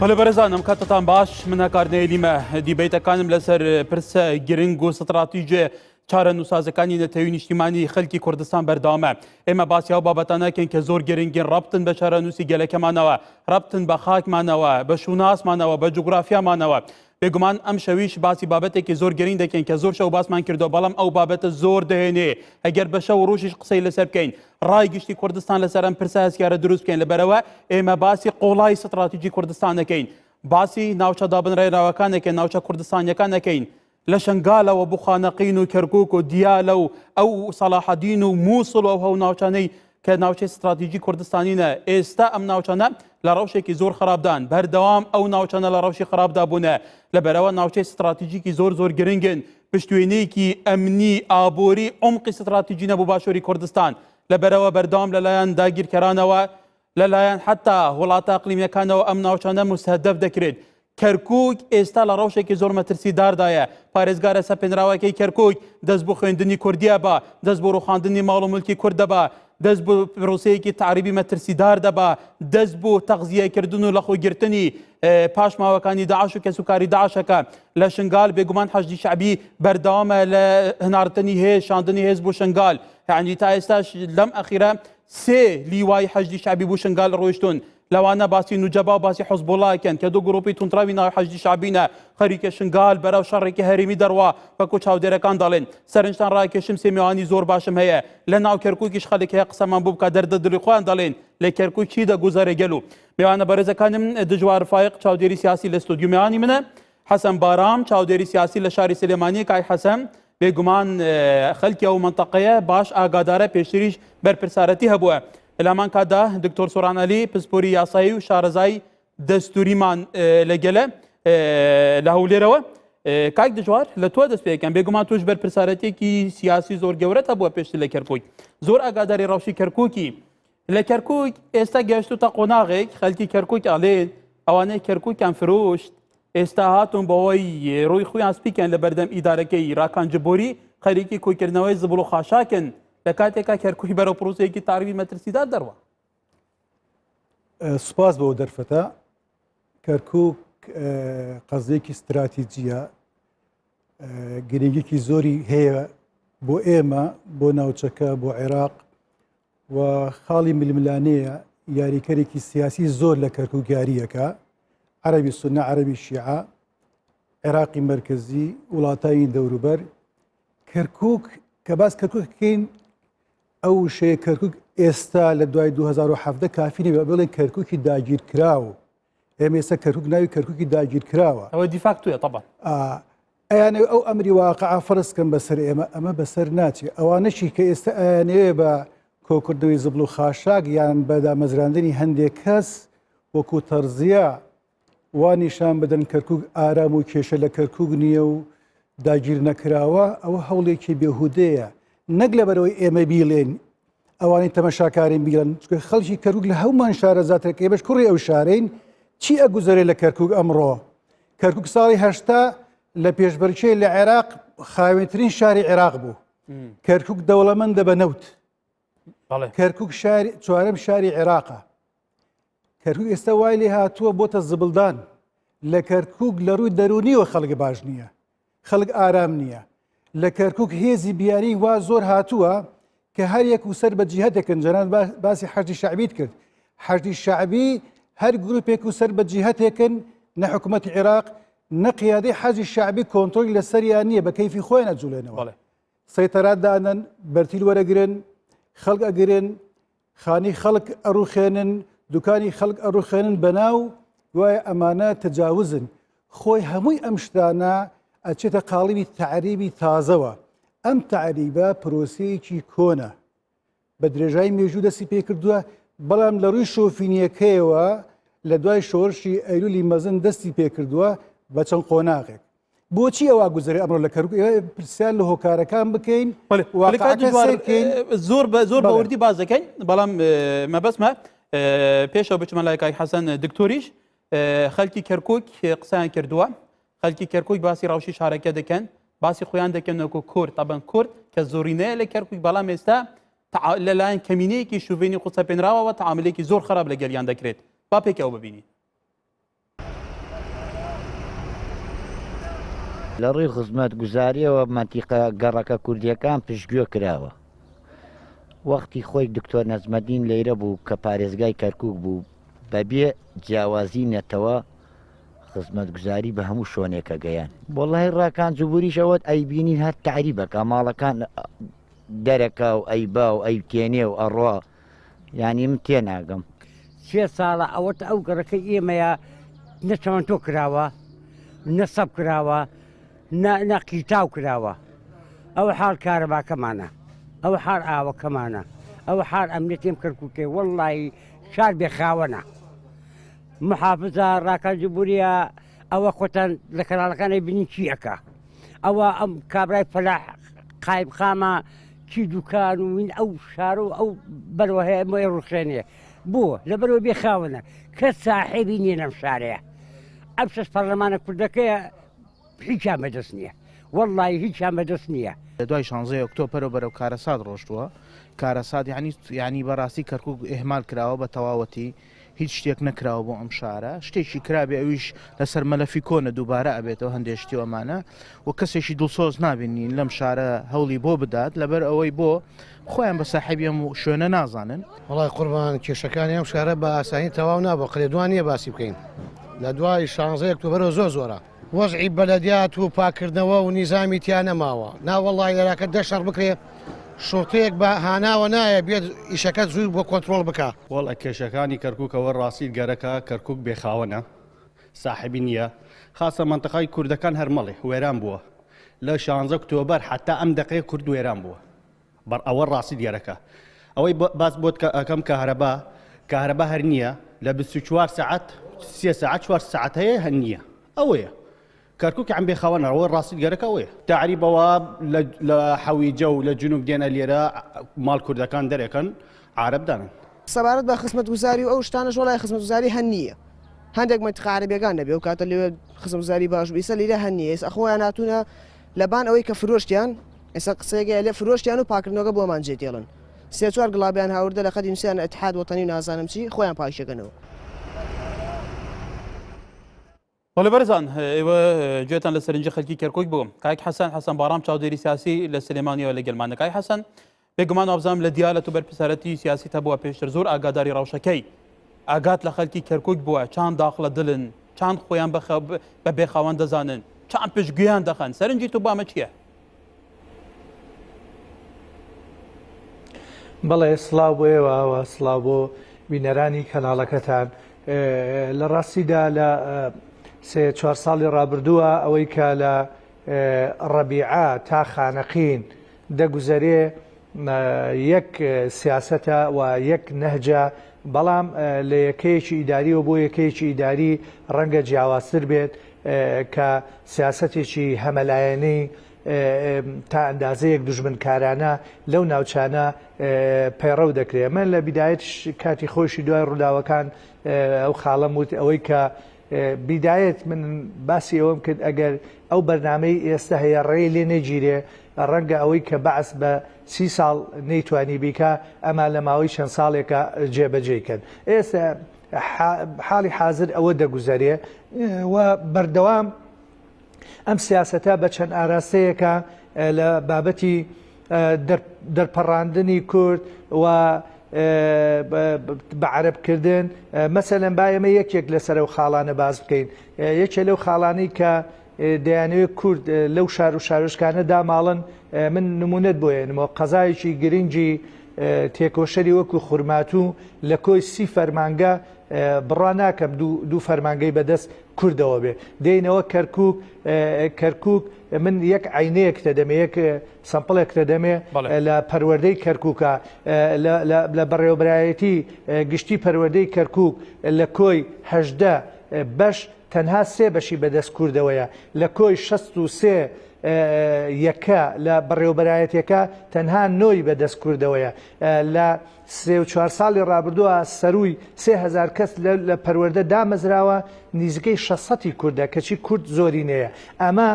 ولی برزانم کاتتان باش من کارنیلیمه دیبیتکانم لسر پرس گرینگ و استراتژی چاره نوسازەکانی نەتەوەی نیشتیمانی خەڵکی کوردستان بەردەوامە. ئێمە باسی ئەو بابەتانەکەین کە زۆر گرنگین ڕەبتن بە چارەنووسی گەلەکەمانەوە، ڕەبتن بە خاکمانەوە، بە شوناسمانەوە، بە جوگرافیامانەوە. بێگومان ئەم شەویش باسی بابەتێکی زۆر گرنگ دەکەین کە زۆر شەو باسمان کردو، بەڵام ئەو بابەتە زۆر دەهێنێ. ئەگەر بە شەو ڕۆژیش قسەی لەسەر بکەین، ڕای گشتی کوردستان لەسەر ئەم پرسە هەستیارە دروست بکەین. لەبەرەوە ئێمە باسی قۆڵای ستراتیژی کوردستان دەکەین، باسی ناوچە دابنڕێراوەکان دەکەین، ناوچە کوردستانیەکان دەکەین. لە شنگالەوە بۆ خانەقین و کەرکووک و دیالە و ئەو سەلاحەدین و مووسڵ و هەو ناوچانەی کە ناوچەی ستراتیژی کوردستانینە. ئێستا ئەم ناوچانە لە ڕەوشێکی زۆر خراپدان، بەردەوام ئەو ناوچانە لە ڕەوشی خراپدا بوونە. لەبەرەوە ناوچەی ستراتیژیکی زۆر گرنگن، پشتوێنەیەکی ئەمنی ئابووری عمقی ستراتیژی نەبوو باشووری کوردستان. لەبەرەوە بەردەوام لەلایەن داگیرکەرانەوە، لەلایەن حتا وڵاتە ئەقلیمیەکانەوە ئەم ناوچانە مستهدەف دەکرێت. کەرکووک ئێستا لە ڕەوشێکی زۆر مەترسیداردایە. پارێزگارە سەپێنراوەکەی کەرکووک دەست بۆ خوێندنی کوردیە بە، دەست بۆ ڕوخاندنی ماڵ و ملکی کوردە بە، دەست بۆ پرۆسەیەکی تعریبی مەترسیدار دەبا، دەست بۆ تەغزیەکردن و لەخۆگرتنی پاشماوەکانی داعش و کەسوکاری داعشەکە. لە شنگال بێگومان حەشدی شەعبی بەردەوامە لە هەناردنی هێز، شاندنی هێز بۆ شنگال. یعنی تا ئێستاش لەم ئەخیرە 3 لیوای حەشدی شەعبی بۆ شنگال ڕۆیشتون. لەوانە باسی نوجەبا و باسی حزبوڵاکەن کە دوو گروپی تونتراوی ناوی حەشدی شەعبینە، خەریکە شنگال بەرەو شەڕێکی هەرێمی دەڕوا وەکو چاودێرەکان دەڵێن. سەرنجتان ڕاکێشم سێمیوانی زۆر باشم هەیە. لە ناو کەرکووکیش خەڵک هەیە قسەمان بوو بکە دەردە دڵی خۆیان دەڵێن لە کەرکووک چی دەگوزارێ گەلو. میوانە بەڕێزەکانم دژوار فایق چاودێری سیاسی لە ستودیو میوانی منە، حەسەن بارام چاودێری سیاسی لە شاری سلێمانی. کای حەسەن بێگومان خەڵکی ئەو منتەقەیە باش ئاگادارە، پێشتریش بەرپرسارەتی هەبووە. لەمان کادا دکتۆر سۆران عەلی پسپۆری یاسایی و شارەزای دەستوریمان لەگەلە لە هەولێرەوە. کاک دژوار لە تۆ دەست پێکەم، بێگومان توش بەرپرسارەتێکی سیاسی زۆر گەورەت هەبووە پێشتر لە کەرکووک، زۆر ئاگاداری ڕەوشی کەرکووکی. لە کەرکووک ئێستا گەشتوتە قۆناغێک، خەڵکی کەرکووک ئەڵێن ئەوانەی کەرکووکیان فرۆشت ئێستا هاتون بەوەی ڕووی خۆیان سپیکەن لە بەردەم ئیدارەکەی ڕاکانجبۆری، خەریکی کۆکردنەوەی زبڵ و خاشاکن لە کاتێکا کەرکووکی بەرەو پرۆسەیەکی تاریبی مەترسیدار دەڕوە. سوپاس بۆ دەرفەتە. کەرکووک قەزەیەکی استراتیجیە، گرنگێکی زۆری هەیە بۆ ئێمە، بۆ ناوچەکە، بۆ عێراق و خاڵی ململانەیە. یاریکەرێکی سیاسی زۆر لە کەرکووک یاریەکە، عەرەبی سونە، عەرەبی شیعە، عێراقی مەرکەزی، وڵاتانی دەوروبەر. کەرکووک کە باس کەرکووکەکەین، ئەو شەیە کەرکووک ئێستا لە دوای 2007 کافی نەبێ بڵێن کەرکووکی داگیرکراوە. ئێمە ئێستا کەرکووک ناوی کەرکووکی داگیرکراوە. ئەوە دیفاکتویە طبعا. ئەیانەوێ ئەو ئەمری واقعا فەرزکەن بەسەر ئێمە، ئەمە بەسەر ناچێت. ئەوانەشی کە ئێستا ئەیانەوێ بە کۆکردنەوەی زبڵ و خاشاک یان بە دامەزراندنی هەندێک کەس وەکو تەرزیە وانیشان بدەن کەرکووک ئارام و کێشە لە کەرکووک نییە و داگیر نەکراوە، ئەوە هەوڵێکی بێهودەیە. نەک لەبەرەوەی ئێمە بیڵێن ئەوانەی تەمەشاکارین بیڵن، چونکە خەڵکی کەرکووک لە هەمومان شارەزاتەکە بەش کوڕی ئەو شارەین. چی ئەگوزارێت لە کەرکووک ئەمڕۆ؟ کەرکووک ساڵی 80 لە پێشبەرچەی لە عێراق خاوێنترین شاری عێراق بوو. کەرکووک دەوڵەمەندە بە نەوت. کەرکووک چوارەم شاری عێراقە. کەرکووک ئێستا وای لێ هاتووە بۆتە زبڵدان. لە کەرکووک لە ڕووی دەرونیەوە خەڵک باش نییە، خەڵک ئارام نییە. لە کەرکووک هێزی بیانی وا زۆر هاتووە کە هەر یەک و سەر بە جیهەتێکن. جەنان باسی حەشدی شەعبیت کرد. حەشدی شەعبی هەر گروپێک و سەر بە جیهەتێکن، نە حکوومەتی عێراق نە قیادەی حەشدی شەعبی کۆنتڕۆلی لەسەریان نییە، بە کەیفی خۆیان ئەجوڵێنەوە. سەیتەرات دانن، بەرتیل وەرەگرن، خەڵک ئەگرن، خانی خەڵک ئەڕوخێنن، دوکانی خەڵک ئەڕوخێنن بەناو وایە ئەمانە تەجاوزن. خۆی هەمووی ئەم شتانە ئەچێتە قاڵیبی تعریبی تازەوە. ئەم تعریبە پرۆسەیەکی کۆنە، بە درێژایی مێژوو دەستی پێ کردووە، بەڵام لە ڕووی شۆفینیەکەیەوە لە دوای شۆڕشی ئەیلولی مەزن دەستی پێ کردووە بە چەند قۆناغێک. بۆچی ئەوە گوزەری ئەمڕۆ لە کەرکووک پرسیان لە هۆکارەکان بکەین، زۆر بەوردی باز دەکەین، بەڵام مەبەسمە پێشەوە بچمە لای کاک حەسەن دکتۆریش. خەڵکی کەرکووک قسەیان کردووە، خەڵکی کەرکووک باسی ڕەوشی شارەکە دەکەن، باسی خۆیان دەکەن وەکو کورد، تەبەن کورد کە زۆرینەیە لە کەرکووک، بەڵام ئێستا لەلایەن کەمینەیەکی شوڤێنی قوسەپێنراوەوە تەعاملێکی زۆر خراپ لەگەڵیان دەکرێت. با پێکەوە ببینین. لە ڕووی خزمەت گوزاریەوە مەنتیقە گەڕەکە کوردیەکان پشتگوێ کراوە. وەختی خۆی دکتۆر نەزمەدین لەیرە بوو کە پارێزگای کەرکووک بوو بەبێ جیاوازی نێتەوە خزمەت گوزاری بە هەموو شوێنێکە گەیان. وەڵای ڕاکان جوبوریشەوەت ئەیبینین هەر تعریبەکە ماڵەکان دەرەکە و ئەیبا و ئەیتێنێ و ئەڕوا یعنی من تێناگەم. 3 ساڵە ئەوەتە ئەو گەڕەکەی ئێمەیە نەچەوەنتۆ کراوە نەسەب کراوە نەقیتاو کراوە. ئەوە حاڵ کارەباکەمانە، ئەوە حاڵ ئاوەکەمانە، ئەوە حاڵ ئەمنێتیم کەرکووکێ وەڵڵی شار بێخاوەنە. محافزە ڕاکان جوبوریە ئەوە خۆتان لە کەناڵەکانی بینین چیەکە. ئەوە ئەم کابرای فەلاح قایبخامە چی دوکان و وین ئەو شار و ئەو بەرەوە هەیە ئەمە ڕوخێنێ بۆ لەبەرەوە بێخاوەنە کە ساحێبی نییە لەم شارەیە. ئەم شەش پەرلەمانە کوردەکەیە هیچیان بەدەست نییە، وەڵڵی هیچیان بەدەست نییە. لە دوای 16 ئۆکتۆبەرەوە بەرەو کارەسات ڕۆشتووە. کارەسات یعنی بەڕاستی کەرکووک ئێهمال کراوە بە تەواوەتی، هیچ شتێک نەکراوە بۆ ئەم شارە. شتێکی کرابێ ئەویش لەسەر مەلەفی کۆنە دووبارە ئەبێتەوە هەندێک شتی ئەمانە و کەسێکی دڵسۆز نابینین لەم شارە هەوڵی بۆ بدات لەبەر ئەوەی بۆ خۆیان بە ساحێبی ئەم شوێنە نازانن. وڵای قوربان کێشەکانی ئەم شارە بە ئاسانی تەواو نابوو، قلێدوان نییە باسی بکەین. لە دوای 16 ئۆکتۆبەرەوە زۆرە وەزعی بەلەدیات و پاکردنەوە و نیزامی تیا نەماوە. ناوەڵای لەراکە دەشەڕ بکرێ شوڕتەیەک بە هاناوە نایە بێت ئیشەکە زوو بۆ کۆنتترۆل بکە. وەڵە کێشەکانی کەرکووکەوە ڕاستی گەرەکە کەرکووک بێخاوەنە ساحبی نییە، خاصە منتەقای کوردەکان هەرمەڵێ وێران بووە لە 16 ئۆکتۆبەر حتا ئەم دقەیە کورد وێران بووە بەر ئەوە ڕاستی گەرەکە. ئەوەی باس بۆت ئەەکەم کارەبا هەر نییە لە 24 ساعت 3 ساعت 4 ساعت هەیە هەر نییە. ئەوەیە کەرکووکی ئەم بێخاوەنەوە ڕاستی گەرەکە ئەوەیە. تعریبەوە لە حەویجە و لە جنوب دێنە لێرە ماڵ کوردەکان دەرێکن عربدانن. سەبارەت بە خزمەت گوزاری و ئەو شتانەش وڵای خزمەت گوزاری هەن نییە. هەندێک منتیقە عەرەبیەکان دەبێ و کاتە لێوێ خزمەت گوزاری باش بیسە لێرە هەن نییە. ئێستا خۆیان هاتوونە لەبان ئەوەی کە فرۆشتیان ئێستا قسەیەکە لێ فرۆشتیان و پاکردنەوەکە بۆمان جێدێڵن. 3-4 گڵابیان هاوردە لە قەدی نووسیان ئەتحاد وەتەنی و نازانم چی خۆیان پاکشەکەنەوە. وەڵێ بەرزان ئێوە گوێتان لە سەرنجی خەڵکی کەرکووک بووم. کاک حەسەن بارام چاودێری سیاسی لە سلێمانیەوە لە گەلمانە. کاک حەسەن بێگومان وابزانم لە دیالەت و بەرپرسارەتی سیاسی هەبووە پێشتر زۆر ئاگاداری ڕەوشەکەی ئاگات لە خەڵکی کەرکووک بووە چاند داخڵە دڵن چاند خۆیان بە بێخاوەن دەزانن چاند پشتگویان دەخەن. سەرنجی تو بامە چییە؟ بەڵێ سڵاو بۆ ئێوە سڵاو بۆ بینەرانی کەناڵەکەتان. لە ڕاستیدا لە 3-4 ساڵی ڕابردووە ئەوەی کە لە ڕەبیعە تا خانەقین دەگوزەرێ یەک سیاسەتە و یەک نەهجە، بەڵام لە یەکەیەکی ئیداری و بۆ یەکەیەکی ئیداری ڕەنگە جیاوازتر بێت کە سیاسەتێکی هەمەلایەنەی تا ئەندازەیەک دوژمنکارانە لەو ناوچانە پەیڕەو دەکرێت. من لە بیدایەت کاتی خۆشی دوای ڕووداوەکان ئەو خاڵەم وت ئەوەی کە بیدایەت من باسی ئەوەم کرد ئەگەر ئەو بەرنامەی ئێستا هەیە ڕێی لێ نەگیرێ ڕەنگە ئەوەی کە بەعس بە 30 ساڵ نەیتوانی بیکە ئەما لە ماوەی چەند ساڵێکە جێبەجێکەن. ئێستا حاڵی حازر ئەوە دەگوزارێ و بەردەوام ئەم سیاسەتە بە چەند ئاراستەیەکە لە بابەتی دەرپەڕاندنی کورد و بە عەرەبکردن مەسەلەن با ئێمە یەکێک لەسەر ئەو خاڵانە باز بکەین. یەکێ لەو خاڵانەی کە دەیانەوێت کورد لەو شار و شارۆچکانە داماڵن من نمونەت بۆێنمەوە قەزایەکی گرنگی تێکۆشەری وەکو خورماتوو لە کۆی 30 فەرمانگە بڕوا ناکەم دوو فەرمانگەی بەدەست کوردەوە بێ دێنەوە کەرکووک من یەک عینەیەک دەدەمێ یەک سەمپڵێک دەدەمێ لە پەروەردەی کەرکووکە لە بەڕێوەبرایەتی گشتی پەروەردەی کەرکووک لە کۆی 18 بەش تەنها 3 بەشی بەدەست کوردەوەیە لە کۆی 63 یەکە لە بەڕێوەبەرایەتەکە تەنها 9 بەدەست کوردەوەیە. لە 3-4 ساڵی ڕابردووە سەرووی 3000 کەس لە پەروەردە دامەزراوە نزیکەی 600 کووردە کەچی کورد زۆرینەیە. ئەمە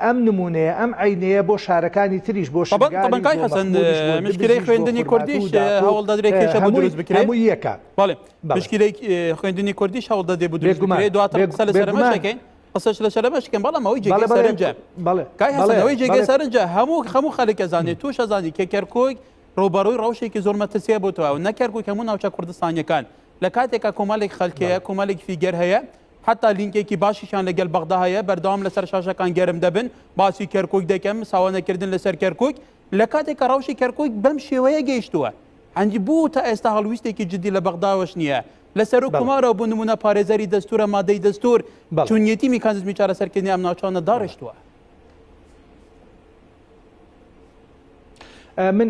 ئەم نمونەیە ئەم عینەیە بۆ شارەکانی تریش بۆ شەکای حەسەن مشکلەی خوێندنی کوردیش هەوڵدا درێکێشە بۆ دروست بکرێت هەموو یەکە بەڵێ مشکلەی خوێندنی کوردیش هەوڵدا دێ بۆ دروست بکرێت دواتر قسە لەسەر مەشەکەین قسەش لە شەرەمەشکەم بەڵام ئەوەی جێگەی سەرنجە کای هەسەنەوەی جێگەی سەرنجە هەموو خەڵک ئەزانێت توش ئەزانی کە کەرکۆک ڕۆبەڕووی ڕەوشێکی زۆر مەترسیە بۆتەوە و نەکەرکۆک هەموو ناوچە کوردستانیەکان لە کاتێکە کۆمەڵێک خەڵکەیە کۆمەڵێک فیگەر هەیە حتا لینکێکی باشیشان لەگەل بەغدا هەیە بەردەوام لەسەر شاشەکان گەرم دەبن باسی کەرکۆک دەکەم ساوانەکردن لەسەر کەرکۆک لە کاتێکە ڕەوشی کەرکۆک بەم شێوەیە گەیشتووە هەنجی بوو تا ئێستا هەڵویستێکی جددی لە بەغداوەش نییە لەسەر و کومارەوە بۆ نمونە پارێزەری دەستورە مادەی دەستور چونیەتی میکانزمی چارەسەرکردنی ئەم ناوچانە داڕشتووە. من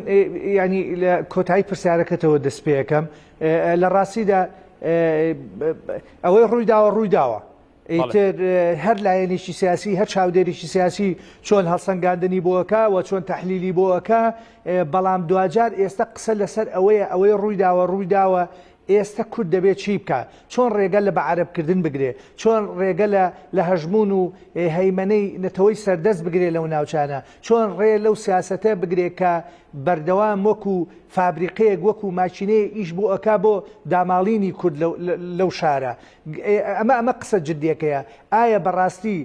ینی لە کۆتایی پرسیارەکەتەوە دەست پێەکەم لە ڕاستیدا ئەوەی ڕوویداوە ئیتر هەر لایەنێکی سیاسی هەر چاودێریی سیاسی چۆن هەڵسەنگاندنی بۆەکە و چۆن تەحلیلی بۆەکە بەڵام دوجار ئێستا قسە لەسەر ئەوەی ڕوویداوە ئێستا کورد دەبێت چی بکە چۆن ڕێگە لە بەعرەبکردن بگرێ چۆن ڕێگە لە هەژمون و هەیمەنەی نەتەوەی سەردەست بگرێ لەو ناوچانە چۆن ڕێ لەو سیاسەتە بگرێت کە بەردەوام وەکو فابریقەیەک وەکو ماچینەیە ئیش بۆ ئەکا بۆ داماڵینی کورد لەو شارە ئەمە قسە جددیەکەیە ئایا بەڕاستی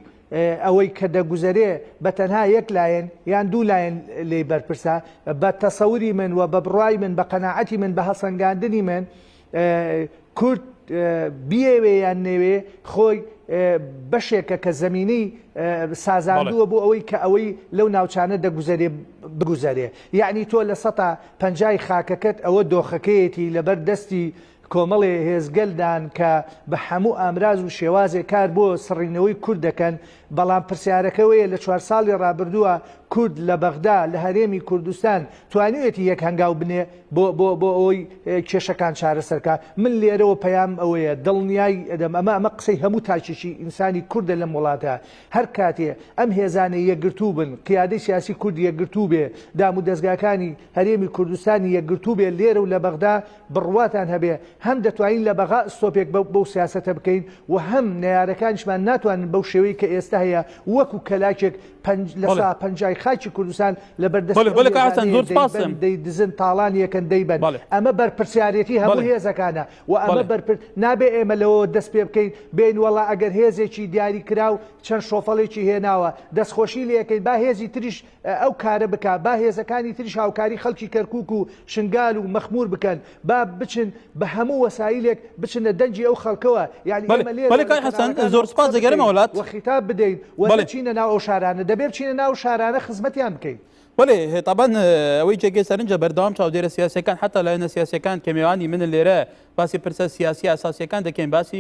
ئەوەی کە دەگوزارێ بە تەنها یەک لایەن یان دوو لایەن لێ بەرپرسە بە تەسەوری من و بە بڕای من بە قەناعەتی من بە هەڵسەنگاندنی من کورد بیەوێ یان نەوێ خۆی بەشێکە کە زەمینەی سازاندووە بۆ ئەوەی کە ئەوەی لەو ناوچانە دەگوزارێ بگوزارێ یعنی تۆ لە 150 خاکەکەت ئەوە دۆخەکەیەتی لەبەر دەستی کۆمەڵێ هێزگەلدان کە بە هەموو ئامراز و شێوازێک کار بۆ سڕینەوەی کورد دەکەن بەڵام پرسیارەکەوەیە لە 4 ساڵی ڕابردووە کورد لە بەغدا لە هەرێمی کوردستان توانێتی یەک هەنگاو بنێ بۆ ئەوەی کێشەکان چارەسەرکە من لێرەوە پەیام ئەوەیە دڵنیای ئەدەم ئەمە قسەی هەموو تاکێکی ئینسانی کوردە لەم وڵاتە هەر کاتێ ئەم هێزانە یەکگرتوو بن قیادەی سیاسی کورد یەکگرتوو بێ دام و دەستگاکانی هەرێمی کوردستانی یەکگرتوو بێ لێرە و لە بەغدا بڕواتان هەبێ هەم دەتوانین لە بەغا ئستۆپێک بەو سیاسەتە بکەین و هەم نەیارەکانیشمان ناتوانن بەو شێوەی کە ئێستا هەیە وەکو کەلاکێک لە 50 خاکی کوردستان لە بەردەست دەیدزن تاڵان یەکەن دەیبن ئەمە بەرپرسیارەتی هەموو هێزەکانە و ئەمە نابێ ئێمە لەوە دەست پێ بکەین بین وەڵا ئەگەر هێزێکی دیاری کراو چەند شۆفەڵێکی هێناوە دەستخۆشی لەکەین با هێزی تریش ئەو کارە بک با هێزەکانی تریش هاوکاری خەڵکی کەرکووک و شنگال و مەخمور بکەن با بچن بە هەموو وەسایلێک بچنە دەنجی ئەو خەڵکەوە یعنی زۆر سپاس دەگەرم وڵات و خیتاب بدەین وەچینە ناو ئەو شارانە دەبێت بچینە ناو شارانە خزمەتیان بکەین بەێ طبعاً ئەوەی جێگەی سەرنجە بەردەوام چاودێرە سیاسەکان حتا لایەنە سیاسەکان کە میوانی من لێرە باسی پرسە سیاسی ئاساسیەکان دەکەین باسی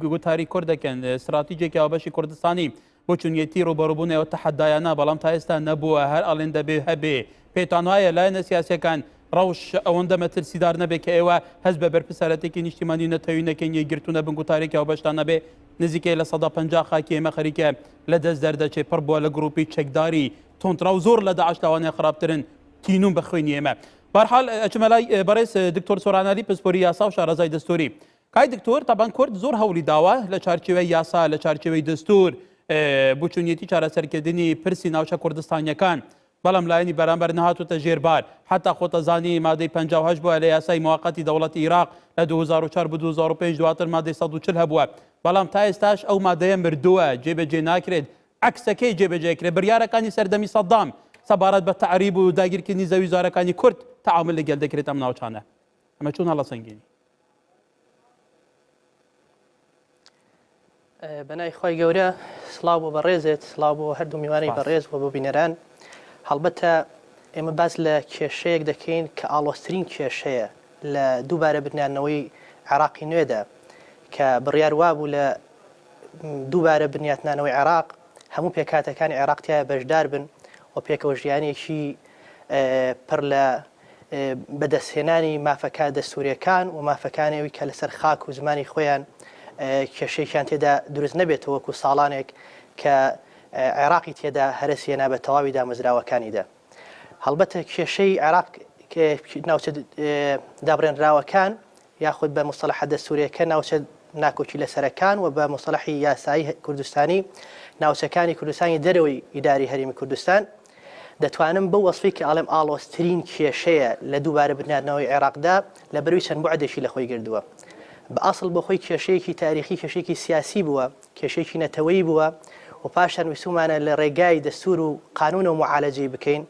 گوتاری کورد دەکەن استراتیجێکی ئاوبەشی کوردستانی بۆ چونیەتی ڕوبەڕووبوونەوە تەحەدایانە بەڵام تا ئێستا نەبووە هەر ئەڵێن دەبێ هەبێ پێتان وایە لایەنە سیاسەکان ڕەوش ئەوەندە مەترسیدار نەبێ کە ئێوە هەست بە بەرپرسارەتێکی نیشتیمانی نەتەوینەکەین یەکگرتوونە بن گوتارێکی ئاوبەشتان نەبێ نزیکەی لە 150 خاکی ئێمە خەریکە لە دەست دەردەچێت پڕ بووە لە گروپی چەکداری تۆنترا و زۆر لە داعش لەوانەیە خراپترن تینوم بەخوێنی ئێمە بەرحال ئەچمەلای بەڕێز دکتۆر سۆرانەلی پسپۆری یاسا و شارەزای دەستوری کای دکتۆر تابان کورد زۆر هەوڵی داوە لە چارچێوەی یاسا لە چارچێوەی دەستور بچوونیەتی چارەسەرکردنی پرسی ناوچە کوردستانیەکان بەڵام لایەنی بەرامبەر نەهاتوتە ژێربار حتا خۆتەزانی مادەی 58 بووە لە یاسای مواقەتی دەوڵەتی عێراق لە 2004 بۆ 2005 دواتر مادەی 140 هەبووە بەڵام تا ئێستاش ئەو مادەیە مردووە جێبەجێ ناکرێت عکسەکەی جێبەجێکرێت بڕیارەکانی سەردەمی سەدام سەبارەت بە تەعریب و داگیرکردنی زەوی زارەکانی کورد تەعامل لەگەڵ دەکرێت ئەم ناوچانە ئەمە چۆن هەڵە سەنگینی بەنای خۆی گەورە سڵاو بۆ بەڕێزێت سڵاو بۆ هەردوو میوانەی بەڕێز و بۆ بینەران هەڵبەتە ئێمە باس لە کێشەیەک دەکەین کە ئاڵۆسترین کێشەیە لە دووبارە بنیانەوەی عێراقی نوێدا کە بڕیار وابوو لە دووبارە بنیاتنانەوەی عێراق هەموو پێکاتەکانی عێراقتیایە بەشدار بن و پێکەوە ژیانێکی پڕ لە بەدەستهێنانی مافەکە دەستوریەکان و مافەکانەوەی کە لەسەر خاک و زمانی خۆیان کێشەیەکیان تێدا دروست نەبێتەوە وەکو ساڵانێک کە عێراقی تێدا هەرسیێنا بە تەواوی دامەزراوەکانیدا هەڵبەتە کێشەی عێراق ناوچە دابڕێنراوەکان یاخود بە مستەلەحە دەستوریەکە ناوچە ناکۆکی لەسەرەکان و بە مستەلەحی یاسایی کوردستانی ناوچەکانی کوردستانی دەرەوەی ئیداری هەرێمی کوردستان دەتوانم بە وەسفی کە ئاڵێم ئاڵۆسترین کێشەیە لە دووبارە بنیانەوەی عێراقدا لە بەروی چەند بوعدێکی لە خۆی گردووە بە ئەسڵ بە خۆی کێشەیەکی تاریخی کێشێکی سیاسی بووە کێشێکی نەتەوەی بووە و پاشان ویسومانە لە ڕێگای دەستور و قانون و معالەجەی بکەین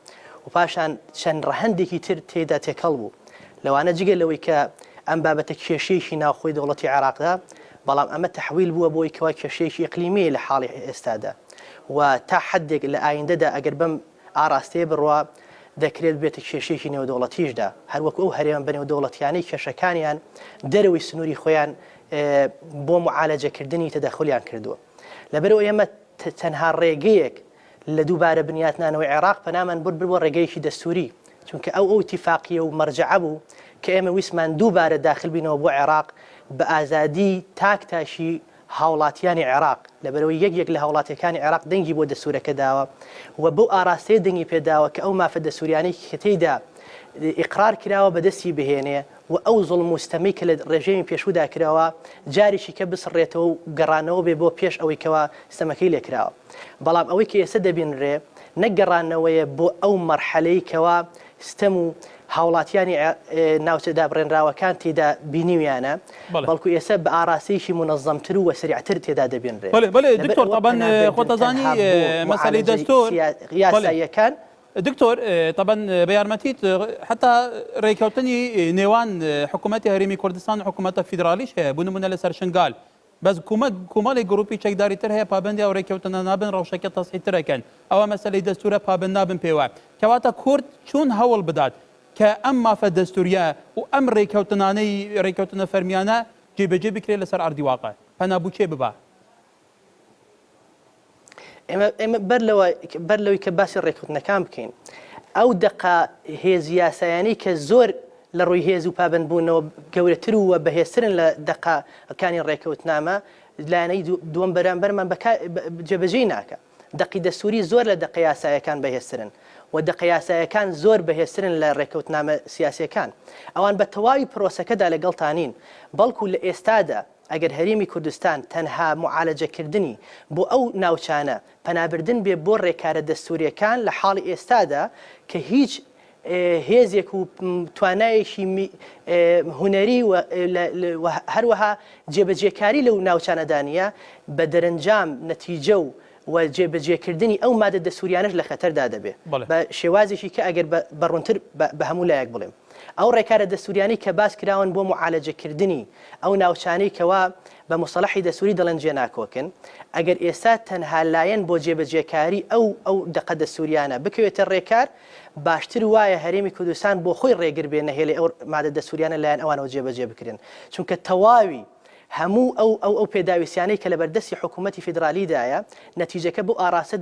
و پاشان چەند ڕەهەندێکی تر تێدا تێکەڵ بوو لەوانە جگە لەوەی کە ئەم بابەتە کێشەیەکی ناوخۆی دەوڵەتی عێراقدا بەڵام ئەمە تەحویل بووە بۆی کەوا کێشەیەکی ئیقلیمی لە حاڵی ئێستادا و تا حدێک لە ئایندەدا ئەگەر بەم ئاراستەیە بڕوا دەکرێت بێتە کێشەیەکی نێودەوڵەتیشدا هەروەکو ئەو هەرێمە بە نێودەوڵەتیانەی کێشەکانیان دەرەوەی سنووری خۆیان بۆ معالەجەکردنی تەدەخلیان کردووە لەبەرەوە ئێمە تەنها ڕێگەیەک لە دووبارە بنیاتنانەوەی عێراق پەنامان بوو ڕێگەیەکی دەستوری چونکە ئەو اتیفاقیە و مەرجەعە بوو کە ئێمە ویسمان دووبارە داخل بینەوە بۆ عێراق بە ئازادی تاکتاشی هاوڵاتیانی عێراق لەبەرەوەی یەک لە هاوڵاتیەکانی عێراق دەنگی بۆ دەسوورەکە داوە و بۆ ئاراستەیە دەنگی پێداوە کە ئەو مافە دەسووریانەی کە تێیدا ئیقرار کراوە بەدەستی بهێنێ و ئەو زوڵم مستەمەی کە لە ڕێژەمی پێشودا کراوە جارێکی کە بسڕێتەوە و گەڕانەوە بێ بۆ پێش ئەوەی کەوا ستەمەکەی لێکراوە بەڵام ئەوەی کە ئێستا دەبینرێ نەگەڕانەوەیە بۆ ئەو مەرحەلەی کەوا ستەم و هاوڵاتیانی ناوچەدا بڕێنراوەکان تێدا بینیویانە بەڵکو ئێستا بە ئاراسەیەکی منەظەمتر و وەسریعتر تێدا دەبینرێت بەڵێ دکتۆر طبعا خۆتەزانی مەسەلەی دەستور یاساییەکان دکتۆر طبعا بە یارمەتیت حتا ڕێککەوتنی نێوان حکوومەتی هەرێمی کوردستان و حکوومەتە فیدرالیش هەیە بوو نمونە لەسەر شنگال بەس کۆمەڵی گروپی چەکداریتر هەیە پابندی ئەو ڕێککەوتنە نابن ڕەوشەکە تەسحیترەکەن ئەوە مەسەلەی دەستورە پابند نابن پێوە کەواتە کورد چۆن هەوڵ بدات کە ئەم مافە دەستوریە و ئەم ڕێککەوتنە فەرمیانە جێبەجێ بکرێت لەسەر ئاردی واقع پەنابوو چێ ببا ئێمە بەر لەوەی کە باسی ڕێککەوتنەکان بکەین ئەو دقا هێزی یاسایانی کە زۆر لە ڕووی هێز و پابندبوونەوە گەورەتر وە بەهێزترن لە دقەکانی ڕێککەوتنامە لایەنەی دووەم بەرامبەرمان جێبەجێ ناکە دقی دەستوری زۆر لە دقە یاسایەکان بەهێزترن و دقە یاسایەکان زۆر بەهێزترن لە ڕێککەوتنامە سیاسیەکان ئەوان بە تەواوی پرۆسەکەدا لەگەڵتانین بەڵکو لە ئێستادا ئەگەر هەرێمی کوردستان تەنها معالەجەکردنی بۆ ئەو ناوچانە پەنابردن بێ بۆ ڕێکارە دەستوریەکان لە حاڵی ئێستادا کە هیچ هێزێک و توانایەکی هوەری و هەروەها جێبەجێکاری لەو ناوچانەدانە بە دەرەنجام نەتیجە و جێبەجێکردنی ئەو مادە دەسووریانش لە خەتەردا دەبێت بە شێوازێکی کە ئەگەر بەڕوونتر بە هەموو لایەک بڵێم ئەو ڕێکارە دەسووریانی کە باس کراون بۆ معالەجەکردنی ئەو ناوچانەی کەوا بە مصطلحی دەسووری دەڵێن جێناکۆکن ئەگەر ئێستا تەنها لایەن بۆ جێبەجێکاری ئەو دقە دەسووریانە بکەوێتە ڕێکار باشتر وایە هەرێمی کوردستان بۆ خۆی ڕێگر بێ نەهێڵی ئەو مادە دەسووریانە لایەن ئەوانەوە جێبەجێ بکرێن چونکە تەواوی هەموو ئەو پێداویستیانەی کە لە بەردەستی حکوومەتی فیدرالیدایە نەتیجەکە بۆ ئاراستە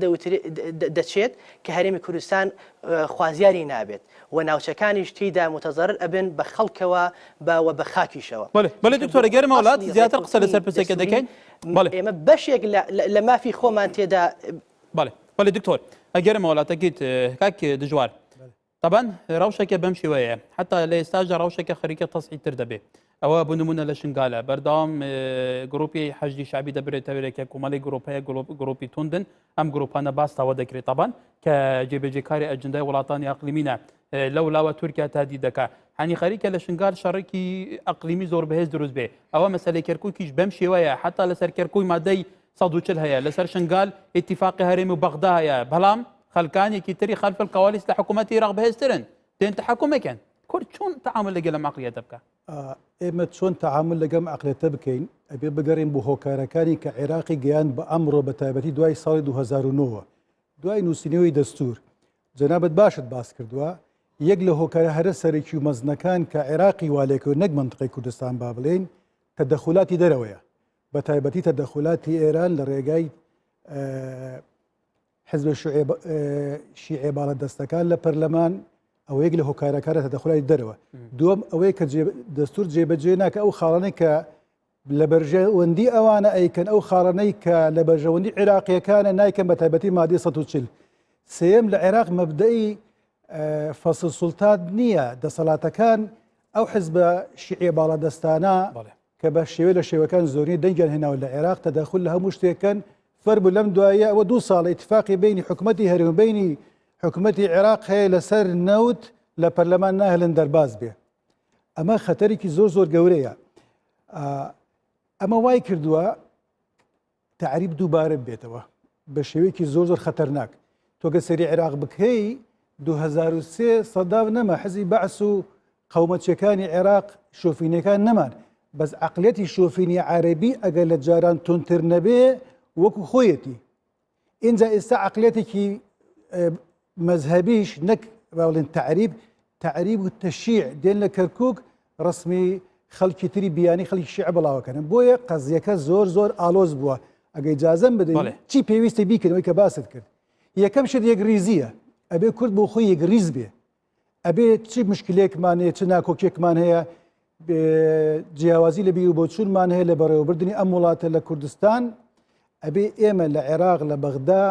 دەچێت کە هەرێمی کوردستان خوازیاری نابێت و ناوچەکانیش تێیدا متەزەرر ئەبن بە خەڵکەوە بە خاکیشەوە بەڵێ دکتۆرە گەرمە وڵات زیاتر قسە لەسەر پرسێکە دەکەین ئێمە بەشێک لە مافی خۆمان تێدا بەڵێ دکتۆر ئەگەرمە وڵاتەکەیت کاک دژوار طبعا ڕەوشەکە بەم شێوەیە حتا لە ئێستاژە ڕەوشەکە خەریکە تەسحیتر دەبێت ئەوە بنمونە لە شنگالە بەردەوام گروپی حەشدی شعبی دەبرێتەوەرێکە کۆمەڵی گروپەیە گروپی توندن ئەم گروپانە باستاوە دەکرێت طبعا کە جێبەجێکاری ئەجندای وڵاتانی ئەقلیمینە لەولاوە تورکیا تادی دەکا هەنی خەریکە لە شنگال شەڕێکی ئەقلیمی زۆر بەهێز دروست بێ ئەوە مەسەلەی کەرکووکیش بەم شێوەیە حتا لەسەر کەرکووی مادەی 140 هەیە لەسەر شنگال ئیتیفاقی هەرێمی و بەغدا هەیە بەڵام خەلکانێکی تری خەلف القەوالیس لە حکوومەتی عێراق بەهێزترن دێن تەحەکومەکەن کورد چۆن تەعامل لەگەڵ ئەم عەقلیەتە بکە ئێمە چۆن تەعامل لەگەم عەقلیەتە بکەین ئەبێ بگەڕین بۆ هۆکارەکانی کە عێراقی گەیان بە ئەمڕۆ بە تایبەتی دوای ساڵی 2009 دوای نووسینەوەی دەستور جەنابەت باشت باس کردووە یەک لە هۆکارە هەرە سەرێکی و مەزنەکان کە عێراقی والێکەوە نەک منطقەی کوردستان با بڵێن تەدەخولاتی دەرەوەیە بە تایبەتی تەدەخولاتی ئێران لە ڕێگای حزب شیعێ باڵەدەستەکان لە پەرلەمان ئەو یەک لە هۆکارەکانە تەدەخولاتی دەرەوە دووەم ئەوەیە کە دەستور جێبەجێ ناکە ئەو خاڵانەی کە لە بەرژەوەندی ئەوانە ئەیکەن ئەو خاڵانەی کە لە بەرژەوەندی عێراقیەکانە نایکەن بە تایبەتی مادەی 140 سێم لە عێراق مەبدەئی فەسڵ سوڵتان نییە دەسەڵاتەکان ئەو حزبە شیعێ باڵەدەستانە کە بە شێوە لە شێوەکان زۆری دەنگیان هێناوە لە عێراق تەدەخل لە هەموو شتێکەکەن فەربوو لەم دوایە ئەوە 2 ساڵ ئیتفاقی بینی حکوومەتی هەرێمی بینی حکوومەتی عێراق هەیە لەسەر نەوت لە پەرلەمان ناهێڵن دەرباز بێ ئەمە خەتەرێکی زۆر گەورەیە ئەمە وای کردووە تعریب دووبارە بێتەوە بە شێوەیەکی زۆر خەتەرناک تۆگە سەری عێراق بکەی 2003 سەداو نەما حەزی بەعس و قەومەچەکانی عێراق شۆفینەکان نەمان بەس عەقلەتی شۆفینی عەرەبی ئەگەر لە جاران تونتر نەبێ وەکو خۆیەتی اینجا ئێستا عەقلەتێکی مەذهبیش نەک باڵێن تعریب و تەشیع دێن لە کەرکووک ڕسمی خەڵکی تری بیانی خەڵکی شیع بڵاوەکەن بۆیە قەزیەکە زۆر ئالۆز بووە ئەگەی جازم بدەین چی پێویستە بیکردنەوەی کە باست کرد یەکەم شت یەکریزیە ئەبێ کورد بۆ خۆی یەکریز بێ ئەبێ چی مشکلێکمان هەیە چ ناکۆکێکمان هەیە جیاوازی لە بیر و بۆچوونمان هەیە لە بەڕێوەبردننی ئەم وڵاتە لە کوردستان ئەبێ ئێمە لە عێراق لە بەغدا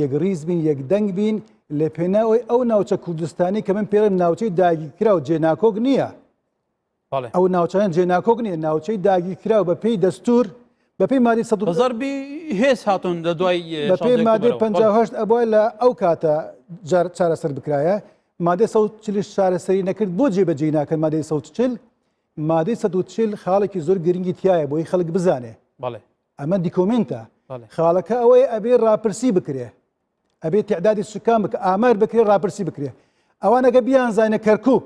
یەکریز بین یەکدەنگ بین لە پێناوی ئەو ناوچە کوردستانی کە من پێڵم ناوچەی داگیرکرا و جێناکۆک نییە ئەو ناوچەیان جێناکۆک نییە ناوچەی داگیرکرا و بە پێی دەستور بەپی مادەی زەربی هێز هاتون لە دوای بەپی مادەی 58 ئەبووە لە ئەو کاتە چارەسەر بکرایە مادەی 140 چارەسەری نەکرد بۆ جێبەجێ ناکەن مادەی 140 مادەی 140 خاڵێکی زۆر گرنگی تایە بۆی خەڵک بزانێ ئەمە دیکۆمنتە خاڵەکە ئەوەی ئەبێ ڕاپرسی بکرێ ئەبێ تعدادی سوکان بکە ئامار بکرێ ڕاپرسی بکرێ ئەوانەگە بیانزانە کەرکووک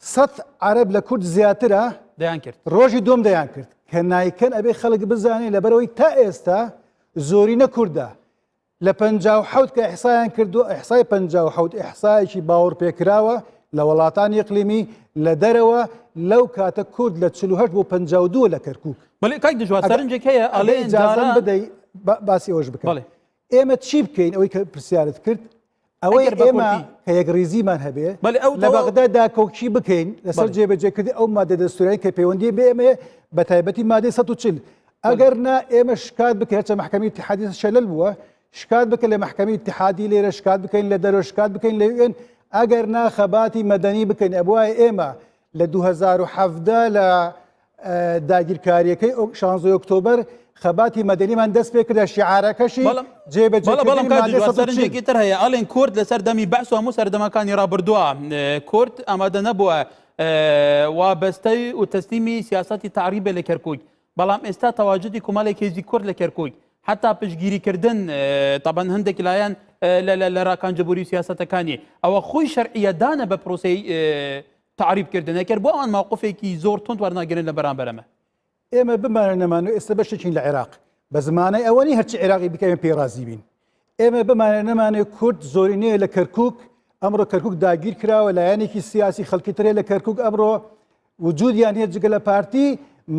100 عەرەب لە کورد زیاترە دەیان کرد ڕۆژی دۆم دەیان کرد کە نایکەن ئەبێ خەڵک بزانێ لەبەرەوەی تا ئێستا زۆری نەکوردە لە 57 کە ئیحسایان کردو ئیحسای 57 ئیحسایەکی باوەڕ پێکراوە لە وڵاتانی ئیقلیمی لە دەرەوە لەو کاتە کورد لە 48 بۆ 52 لە کەرکووک بەڵێ کاک دژوار سەرنجێک هەیە ئەڵێ ئیجازەم بدەی باسی ئەوەش بکەم ئێمە چی بکەین ئەوەی کە پرسیارت کرد ئەوەی ئێمە کە یەکریزیمان هەبێ لە بەغدا داکۆکی بکەین لەسەر جێبەجێکردی ئەو مادە دەستوریایی کە پەیوەندی بێ ئێمە بە تایبەتی مادەی 140 ئەگەر نا ئێمە شکات بکەین هەرچە محکەمەی اتحادی شەلل بووە شکات بکە لە محکەمەی اتحادی لێرە شکات بکەین لە دەرەوە شکات بکەین لە UN ئەگەر نا خەباتی مەدەنی بکەین ئەبوایە ئێمە لە 2017 لە داگیرکاریەکەی 16 ئۆکتۆبەر خەباتی مەدەنیمان دەست پێ کردە شیعارەکەشی جێبەجێکردنی تر هەیە ئەڵێن کورد لەسەر دەمی بەعس و هەموو سەردەمەکانی ڕابردووە کورد ئامادە نەبووە وابەستەی و تەسلیمی سیاسەتی تعریبە لە کەرکووک بەڵام ئێستا تەواجدی کۆمەڵێک هێزی کورد لە کەرکووک حتا پشگیریکردن طبعا هەندێک لایەن لە ڕاکانجەبووری سیاسەتەکانی ئەوە خۆی شەرعیەدانە بە پرۆسەی تعریبکردن کرد بۆ ئەوان ماوقفێکی زۆر تند وەرناگرن لە بەرامبەرەمە ئێمە بمانە نەمانوێت ئێستا بەشێکین لە عێراق بە زمانەی ئەوەنی هەرچی عێراقی بکەین پێڕازی بین ئێمە بمانە نەمانێت کورد زۆرینەیە لە کەرکووک ئەمڕۆ کەرکووک داگیر کراوە لایەنێکی سیاسی خەڵکی ترێ لە کەرکووک ئەمڕۆ وجودیان هەیە جگە لە پارتی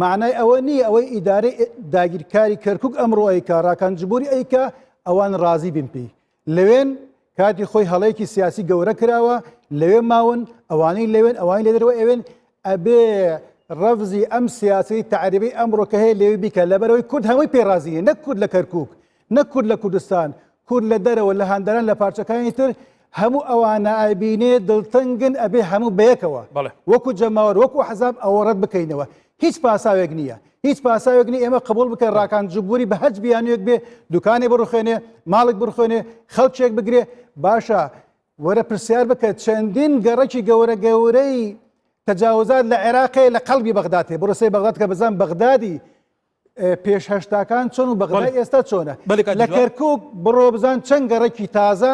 معنای ئەوە نییە ئەوەی ئیدارەی داگیرکاری کەرکووک ئەمڕۆ ئەیکا ڕاکانجبووری ئەیکا ئەوان ڕازی بن پێی لەوێن کاتی خۆی هەڵەیەکی سیاسی گەورە کراوە لەوێ ماون ئەوانەی لەوێن ئەوانی لە دەرەوە ئەوێن ئەبێ ڕەفزی ئەم سیاسی تعریبی ئەمڕۆ کە هەیە لێوی بیکە لەبەرەوەی کورد هەمووی پێڕازیە نەک کورد لە کەرکووک نەک کورد لە کوردستان کورد لە دەرەوە لە هەندەران لە پارچەکانی تر هەموو ئەوانە ئایبینێ دڵتەنگن ئەبێ هەموو بەیەکەوە وەکو جەماوەر وەکو حەزاب ئەوە ڕەت بکەینەوە هیچ پاساوێک نییە هیچ پاساوێک نیە ئێمە قبول بکەین ڕاکانجبووری بە هەج بیانوێک بێ دوکانێ بڕخوێنێ ماڵک بڕخوێنێ خەڵکێک بگرێ باشە وەرە پرسیار بکە چەندین گەڕەکی گەورەی تجاوزات لە عێراقی لە قەڵبی بەغداتێ بڕسەی بەغدات کە بزان بەغدادی پێش هەشتاکان چۆن و بەغدای ئێستا چۆنە لە کەرکووک بڕۆ بزان چەند گەڕەکی تازە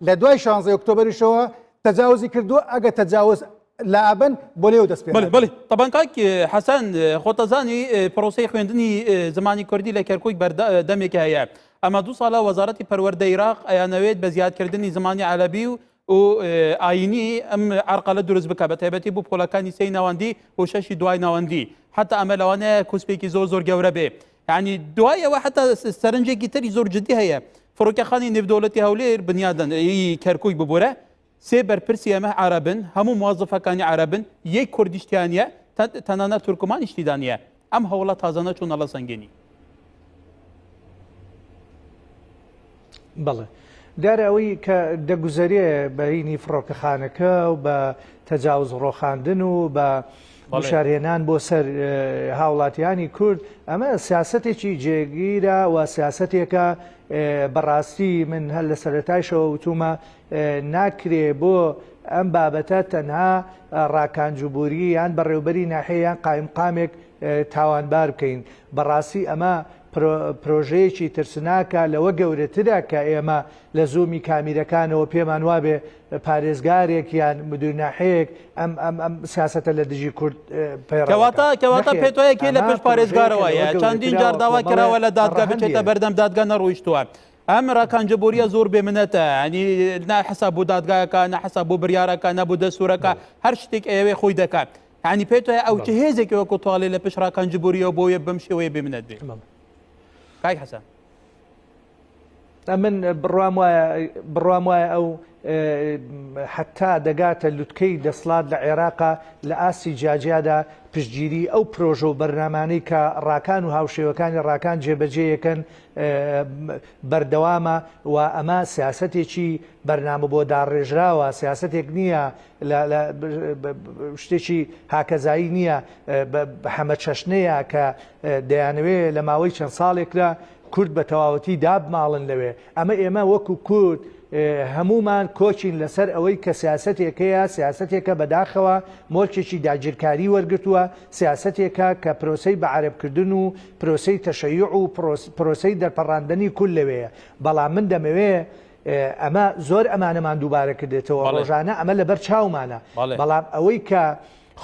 لە دوای 16 ئۆکتۆبەریشەوە تجاوزی کردووە ئەگە تجاوز لابن بۆ لێو دەست پێ بڵێ طبعا کاک حەسەن خۆتەزانی پرۆسەی خوێندنی زمانی کوردی لە کەرکووک بەردەمێکی هەیە ئەمە 2 ساڵە وەزارەتی پەروەردە عێراق ئەیانەوێت بە زیادکردنی زمانی عەرەبی و ئاینی ئەم عەرقەلە دروست بکە بە تایبەتی بۆ پۆلەکانی سێی ناوەندی و 6 دوای ناوەندی حتا ئەمە لەوانەیە کوسپێکی زۆر گەورە بێ یعنی دوایەوە حتا سەرنجێکی تری زۆر جدی هەیە فڕۆکەخانی نێودەوڵەتی هەولێر بنیادن کەرکووک ببوورە سێ بەرپرسی ئەمە عەرەبن هەموو موازفەکانی عەرەبن یەک کوردیشتیانە تەنانەت تورکمانیشتیدانە ئەم هەوڵە تازانە چوونە لە سەنگێنی بەڵێ دارە ئەوەی کە دەگوزارێ بەینی فڕۆکەخانەکە و بە تەجاوز ڕۆخاندن و بە بشارهێنان بۆ سەر هاوڵاتیانی کورد ئەمە سیاسەتێکی جێگیرە و سیاسەتێکە بەڕاستی من هەر لە سەرەتایشەوە وتومە ناکرێ بۆ ئەم بابەتە تەنها ڕاکانجبووری یان بەڕێوبەری ناحەیەیان قایمقامێک تاوانبار بکەین بەڕاستی ئەمە پرۆژەیەکی ترسناکە لەوە گەورەترە کە ئێمە لە زوومی کامیرەکانەوە پێمان وابێ پارێزگارێک یان مدوناحەیەک ئەم سیاسەتە لە دژی کورد کەواتە پێتۆیەکی لە پێش پارێزگارەوەیە چەندین جار داوا کراوە لە دادگا بچێتە بەردەم دادگا نەڕۆیشتووە ئەم ڕاکانجبوریە زۆر بێمنەتە ینی ناحساب بۆ دادگایەکە نەحساب بۆ بریارەکە نەبوو دەسوورەکە هەر شتێک ئەوێ خۆی دەکات ینی پێتۆیە ئەو چه هێزێکی وەکو تواڵێ لە پێش ڕاکانجبوریەوە بۆیە بەم شێوەیە بێمنەت بێ کاک حەسەن من بڕوام وایە ئەو حتا دەگاتە لوتکەی دەسڵات لە عێراقا لە ئاسی جاجیادا پشتگیری ئەو پرۆژە و بەرنامانەی کە ڕاکان و هاوشێوەکانی ڕاکان جێبەجێیەکەن بەردەوامە و ئەمە سیاسەتێکی بەرنامە بۆ داڕێژراوە سیاسەتێک نییە شتێکی هاکەزایی نییە حەمە چەشنەیە کە دەیانەوێت لە ماوەی چەند ساڵێکدا کورد بە تەواوەتی دابماڵن لەوێ ئەمە ئێمە وەکو کورد هەمومان کۆچین لەسەر ئەوەی کە سیاسەتێکەیە سیاسەتێکە بەداخەوە مۆلکێکی داگیرکاری وەرگتووە سیاسەتێکە کە پرۆسەی بە عەرەبکردن و پرۆسەی تەشەیوع و پرۆسەی دەرپەڕاندنی کورد لەوەیە بەڵام من دەمەوێ ئەمە زۆر ئەمانەمان دووبارە کردێتەوە ڕۆژانە ئەمە لەبەر چاومانە بەڵام ئەوەی کە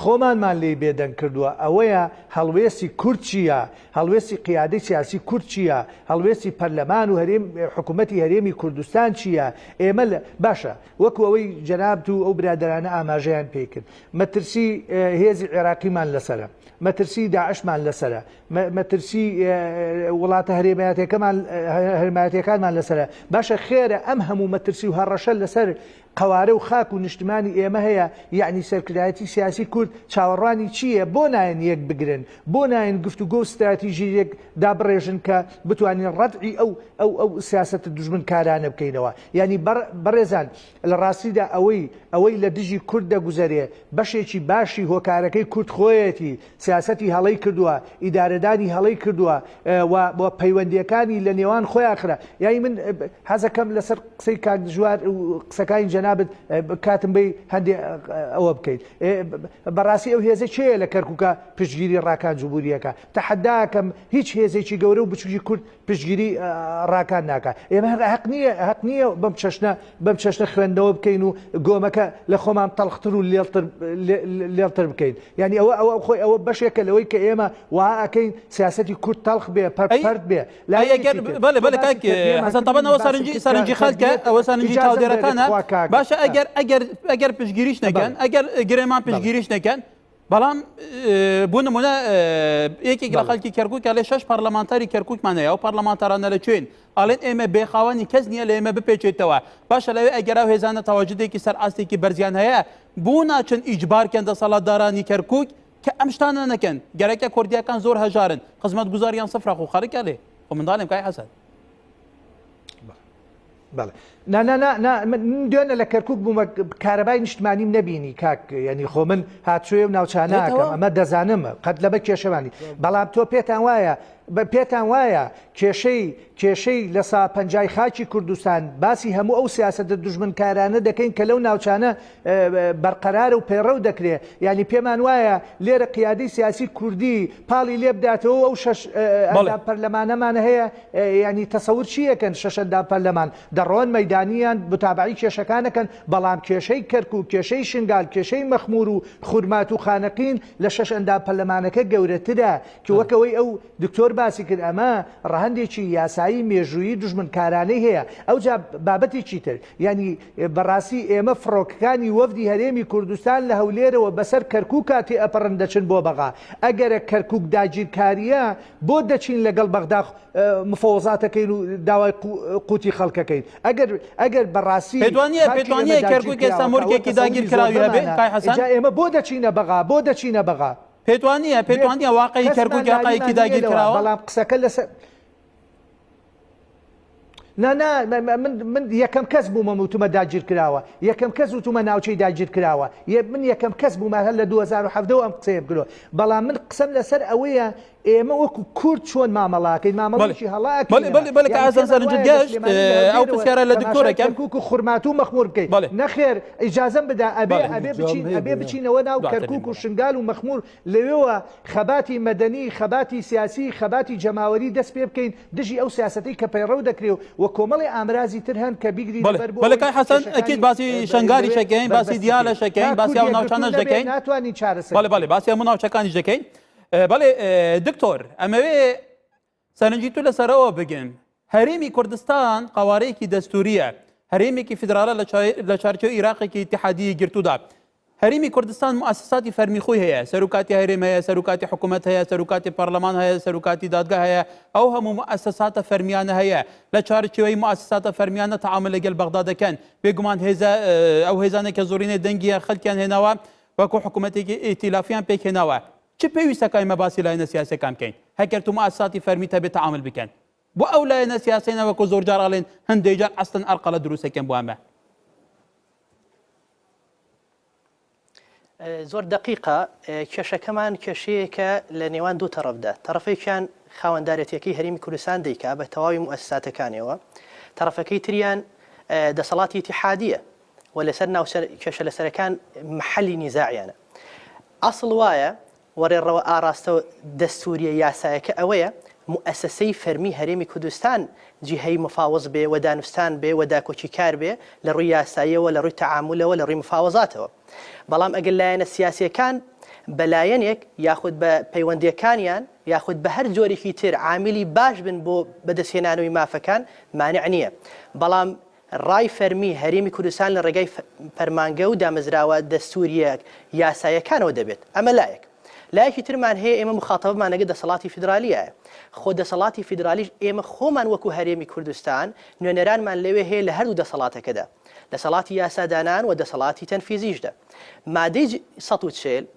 خۆمانمان لێ بێدەنگ کردووە ئەوەیە هەڵوێستی کورد چییە هەڵوێستی قیادەی سیاسی کورد چییە هەڵوێستی پەرلەمان و حکوومەتی هەرێمی کوردستان چییە ئێمە باشە وەکو ئەوەی جەنابت و ئەو برادرانە ئاماژەیان پێکرد مەترسی هێزی عێراقیمان لەسرە مەترسی داعشمان لەسرە مەترسی وڵاتە هەرێمایەتەکانمان لەسرە باشە خێرە ئەم هەموو مەترسی و هەڕەشە لەسەر قوارە و خاک و نیشتمانی ئێمە هەیە یعنی سەرکردایەتی سیاسی کورد چاوەڕوانی چییە بۆ نایەن یەک بگرن بۆ نایەن گفتوگۆ و استراتیژیەک دابڕێژن کە بتوانین ڕەدعی ئەو سیاسەتە دوژمن کارانە بکەینەوە ینی بەڕێزان لە ڕاستیدا ئەوەی لە دژی کورد دەگوزارێ بەشێکی باشی هۆکارەکەی کورد خۆیەتی سیاسەتی هەڵەی کردووە ئیدارەدانی هەڵەی کردووە بۆ پەیوەندیەکانی لە نێوان خۆیان خرا یانی من حەزەکەم لەسەر قسەی کاک دژوار و قسەکانی جەنابەت کاتم بێ هەندێک ئەوە بکەیت بەڕاستی ئەو هێزە چێە لە کەرکووکە پشتگیری ڕاکان جوبوریەکە تەحەداکەم هیچ هێزێکی گەورە و بچووکی کورد پشتگیری ڕاکان ناکە ئێمە حەق نییە بەم چەشنە خوێندەوە بکەین و گۆمەکە لە خۆمان تەڵختر و لێڵتر بکەین ینی ئەوە خۆی ئەوە بەشێکە لەوەی کە ئێمە واکەین سیاسەتی کورد تەڵخ بێ پەرد بێ بەڵێ کاک حەسەن تەبەن ئەوە سەرنجی خەڵکە ئەوە سەرنجی چاودێرەکانە باشە ئەگەر پشتگیریش نەکەن ئەگەر گرێمان پشتگیریش نەکەن بەڵام بۆ نمونە یەکێک لە خەڵکی کەرکووک لێ 6 پەرلەمانتاری کەرکووکمانەیە ئەو پەرلەمانتارانە لەکوێن ئاڵێن ئێمە بێخاوەنی کەس نییە لە ئێمە بپێچێتەوە باشە لەوێ ئەگەر ئەو هێزانە تەواجدێکی سەر ئاستێکی بەرزیان هەیە بۆ ناچن ئیجبارکەن دەسەڵاتدارانی کەرکووک کە ئەم شتانە نەکەن گەرەکە کوردیەکان زۆر هەژارن خزمەتگوزاریان سەفرە خۆ خەڵکە لێ خۆ منداڵێم کای حەسەن بەڵێ من دوێنە لە کەرکووک بوومە کارەبای نیشتمانیم نەبینی کاک ینی خۆ من هاتوێ و ناوچاناکەم ئەمە دەزانمە قەت لەبە کێشەوانی بەڵام تۆ پێتان وایە کێشەی لە سا پەنجای خاکی کوردستان باسی هەموو ئەو سیاسەتە دوژمنکارانە دەکەین کە لەو ناوچانە بەرقەرارە و پەیڕەو دەکرێت ینی پێمان وایە لێرە قیادەی سیاسی کوردی پاڵی لێ بداتەوە ئەو شەش پەرلەمانەمان هەیە ینی تەسەور چیەکەن شەشەندا پەرلەمان دەڕۆن مەیدانیان بتابعی کێشەکانەکەن بەڵام کێشەی کەرکووک کێشەی شنگال کێشەی مەخمور و خورمات و خانەقین لە شەشەندا پەرلەمانەکە گەورەترە کە وەکەوەی ئەو دکتۆر باسی کرد ئەمە ڕەهەندێکی یاسایی مێژوویی دوژمنکارانەی هەیە ئەو جا بابەتێکی تر ینی بەڕاستی ئێمە فڕۆکەکانی وەفدی هەرێمی کوردستان لە هەولێرەوە بەسەر کەرکووک کاتی ئەپەڕن دەچن بۆ بەغا ئەگەرە کەرکووک داگیرکاریە بۆ دەچین لەگەڵ بەغدا مفۆزاتەکەین و داوای قوتی خەڵکەکەین ئەگەر بەڕاستی پێتوانیە کەرکووک ئێستا مورگێکی داگیرکراوی هەبێ کای حەسەن ئێمە بۆ دەچینە بەغا پێتوانیە واقعی کەرکووک واقعیکی داگیرکراوە بەڵام قسەکە لەسەر من یەکەم کەس بوومە وتومە داگیر کراوە یەکەم کەس وتومە ناوچەی داگیر کراوە من یەکەم کەس بوومە هەر لە 2017 ئەم قسەیە بگرۆ بەڵام من قسەم لەسەر ئەوەیە ئێمە وەکو کورد چۆن مامەڵاکەین مامەڵێکی بەڵێ کە ئازان سەرنجت گەشت ئەو پرسیارە لە دکتۆرەکەم کەرکووک و خورمات و مەخمور بکەیت نەخێر ئیجازەم بدا ئەبێ بچینەوە ناو کەرکووک و شنگال و مەخمور لەوێوە خەباتی مەدەنی خەباتی سیاسی خەباتی جەماوەری دەست پێ بکەین دژی ئەو سیاسەتی کە پەیڕەو دەکرێت و کۆمەڵی ئامرازی تر هەن کە بیگری بەڵێ حەسەن ئەکید باسی شنگاری شەکەین باسی دیالە شەکەین باسی ئەو ناوچانەش دەکەین ناتوانین چارەسەر بەڵێ باسی هەموو ناوچەکانیش دەکەین بەڵێ دکتۆر ئەمەوێ سەرنجی تو لەسەرەوە بگەن هەرێمی کوردستان قوارەیەکی دەستوریە هەرێمێکی فیدرالە لە چارچێ عێراقێکی اتحادی گرتوودا هەرێمی کوردستان مؤسساتی فەرمیخۆی هەیە سەرۆکاتی هەرێم هەیە سەرۆکاتی حکوومەت هەیە سەرۆکاتی پەرلەمان هەیە سەرۆکاتی دادگا هەیە ئەو هەموو مؤسساتە فەرمیانە هەیە لە چارچێوەی مؤسساتە فەرمیانە تەعامل لەگەڵ بەغدا دەکەن بێگومان ئەو هێزانێک کە زۆرینەی دەنگیە خەڵکیان هێناوە وەکو حکوومەتێکی ئیتیلافیان پێکهێناوە چ پێویستەکە ئێمە باسی لایەنە سیاسەکان بکەین هەکەرت و مؤسساتی فەرمی تەبێت تەعامل بکەن بۆ ئەو لایەنە سیاسەیە وەکو زۆر جار ئەڵێن هەندێک جار ئەستن ئەرقەلە دروستەکەن بۆ ئەمە زۆر دقیقە کێشەکەمان کێشەیەکە لە نێوان دوو تەرەفدا تەرەفێکیان خاوەندارەتیەکەی هەرێمی کوردستان دەیکا بە تەواوی مؤسساتەکانیەوە تەرەفەکەی تریان دەسەڵاتی اتحادیە و لەسەر ناو کێشە لەسەرەکان محەلی نیزاعیانە ئەسڵ وایە وەڕێڕەوە ئاراستە دەستوریە یاسایەکە ئەوەیە مؤسسەی فەرمی هەرێمی کوردستان جیهەی مفاوز بێ و دانوستان بێ و داکۆچی کار بێ لە ڕووی یاساییەوە لە ڕووی تەعاملەوە لە ڕووی مفاوزاتەوە بەڵام ئەگەر لایەنە سیاسیەکان بەلایەنێک یاخود بە پەیوەندیەکانیان یاخود بە هەر جۆرێکی تر عاملی باش بن بۆ بەدەستهێنانەوەی مافەکان مانع نییە بەڵام ڕای فەرمی هەرێمی کوردستان لە ڕێگای فەرمانگە و دامەزراوە دەستوریەک یاسایەکانەوە دەبێت ئەمە لایەک لایەکی ترمان هەیە ئێمە مخاتەبەمانەگە دەسەڵاتی فیدرالیایە خۆ دەسەڵاتی فیدرالیش ئێمە خۆمان وەکو هەرێمی کوردستان نوێنەرانمان لەوێ هەیە لە هەردوو دەسەڵاتەکەدا دەسەڵاتی یاسادانان و دەسەڵاتی تەنفیزیشدا مادەی 140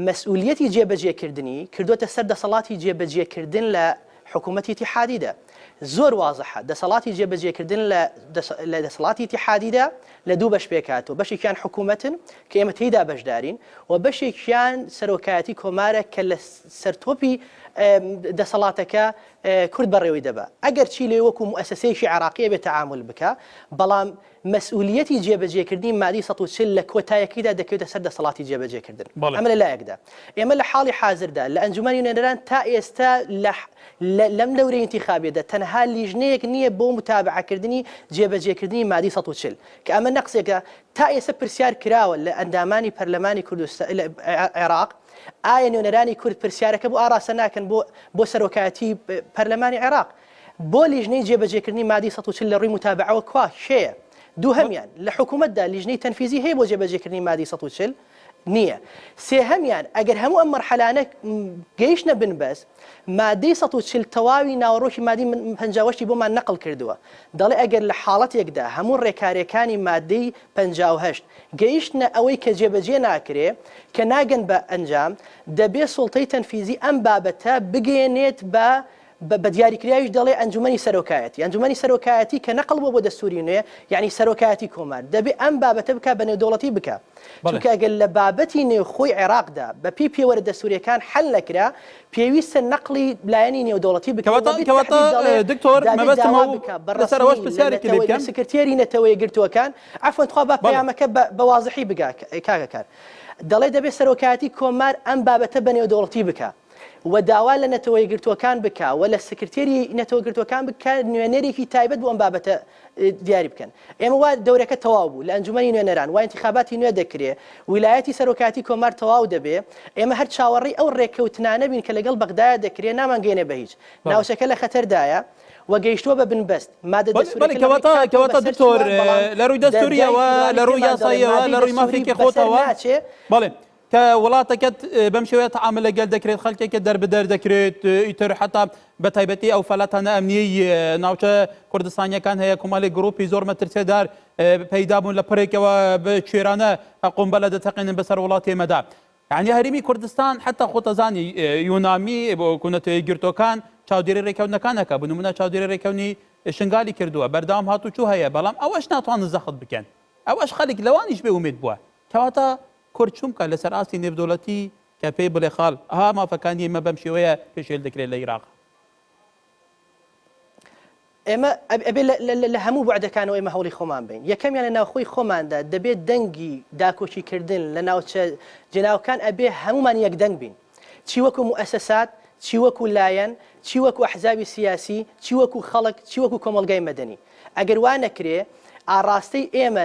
مەسئولیەتی جێبەجێکردنی کردوتە سەر دەسەڵاتی جێبەجێکردن لە حکوومەتی اتحادیدا زۆر وازەحە دەسەڵاتی جێبەجێکردن لە دەسەڵاتی اتحادیدا لە دوو بەش پێکاتەوە بەشێکیان حکوومەتن کە ئێمە تێیدا بەشدارین و بەشێکیان سەرۆکایەتی کۆمارە کە لە سەرتۆپی دەسەڵاتەکە کورد بەڕێوەی دەبا ئەگەر چی لێ وەکو مؤسسەیەکی عێراقیە بێت تەعامل بکە بەڵام مەسئولیەتی جێبەجێکردنی مادی 140 لە کۆتایەکیدا دەکەوێتە سەر دەسەڵاتی جێبەجێکردن ئەمە لە لایەکدا ئێمە لە حاڵی حازردا لە ئەنجومەنی نوێنەران تا ئێستا لەم دەورەی انتیخابیەدا تەنها لیژنەیەک نییە بۆ متابعەکردنی جێبەجێکردنی مادی 140 کە ئەمە نەقسێکە تا ئێستا پرسیار کراوە لە ئەندامانی پەرلەمانی کوردستان عێراق ئایا نوێنەرانی کورد پرسیارەکە بۆ ئاراستە ناکەن بۆ سەرۆکایەتی پەرلەمانی عێراق بۆ لیژنەی جێبەجێکردنی مادی 140 لە ڕووی متابعەوە کوا شەیە دوو هەمیان لە حکوومەتدا لیژنەی تەنفیزی هەیە بۆ جێبەجێکردنی مادی 140 نییە سێهەمیان ئەگەر هەموو ئەم مەرحەلانە گەیشتە بنبەست مادەی 140 تەواوی ناوەڕۆکی مادی 58 بۆمان نەقل کردووە دەڵێ ئەگەر لە حاڵەتێکدا هەموو ڕێکاریەکانی مادەی 58 گەیشتنە ئەوەی کە جێبەجێ ناکرێ کە ناگەن بە ئەنجام دەبێت سوڵتەی تەنفیزی ئەم بابەتە بگەێنێت بە دیاریکراویش دەڵێ ئەنجومەنی سەرۆکایەتی ئەنجومەنی سەرۆکایەتی کە نەقل بۆ دەستوری نوێ یعنی سەرۆکایەتی کۆمار دەبێت ئەم بابەتە بکە بە نێودەوڵەتی بکە چونکە ئەگەر لە بابەتی نێوخۆی عێراقدا بە پێوەرە دەستوریەکان حل نەکرا پێویستە نەقلی لایەنی نێودەوڵەتی دکتۆر مەبەستمەوە لەسەرەوەش پرسیارێکی لێ بکەم سکرتێری نەتەوەی گرتووەکان عەفوەن خوا بە پەیامەکە بە وازحی بگا کاکەکان دەڵێ دەبێت سەرۆکایەتی کۆمار ئەم بابەتە بە نێودەوڵەتی بکە و داوا لە نەتەوەی گرتوەکان بکە و لە سکرتێری نەتەوە گرتوەکان بکە نوێنەرێکی تایبەت بۆ ئەم بابەتە دیاری بکەن ئێمە وا دەورەکە تەواو بوو لە ئەنجومەنی نوێنەران وای انتخاباتی نوێ دەکرێت ویلایەتی سەرۆکایەتی کۆمار تەواو دەبێ ئێمە هەر چاوەڕی ئەو ڕێککەوتنانە بین کە لەگەڵ بەغدایە دەکرێت نامانگەێنێ بە هیچ ناوچەکە لە خەتەردایە وەگەیشتووە بە بنبەست مادەکەواتە دکتۆر لە ڕووی دەستوریەوە لە ڕووی یاساییەوە لە ڕووی مافێکی خۆتەوە بەڵێ کە وڵاتەکەت بەم شێوەیە تەعامل لەگەڵ دەکرێت خەڵکێکە دەربدەر دەکرێت ئیتر حتا بە تایبەتی ئەو فەلاتانە ئەمنیەی ناوچە کوردستانیەکان هەیە کۆمەڵی گروپی زۆر مەترسێدار پەیدا بوون لە پڕێکەوە بە کوێرانە قۆمبەلە دەتەقێنن بەسەر وڵاتی ئێمەدا یعنی هەرێمی کوردستان حتا خۆتەزانی یۆنامی بۆ کوونەتەوەی گرتوەکان چاودێری ڕێکەوتنەکانەکە بنمونە چاودێری ڕێکەوتنی شنگالی کردووە بەردەوام هاتوچوو هەیە بەڵام ئەوەش ناتوانن زەخت بکەن ئەوەش خەڵک لەوانیش بێ ئومێد بووە کەواتە کورد چونکە لەسەر ئاستی نێودەوڵەتی کە پێی بڵێ خاڵ ها مافەکانی ئێمە بەم شێوەیە پێشێل دەکرێت لە عێراق. ئێمە ئەبێ لە هەموو بوعدەکانەوە ئێمە هەوڵی خۆمان بین. یەکەمیان لە ناوخۆی خۆماندا دەبێت دەنگی داکۆچیکردن لە ناوچە جێناوەکان ئەبێ هەمومان یەک دەنگ بین. چی وەکو موئەسەسات، چی وەکو لایەن، چی وەکو ئەحزابی سیاسی، چی وەکو خەڵک، چی وەکو کۆمەلگای مەدەنی. ئەگەر وان نەکرێ ئاڕاستەی ئێمە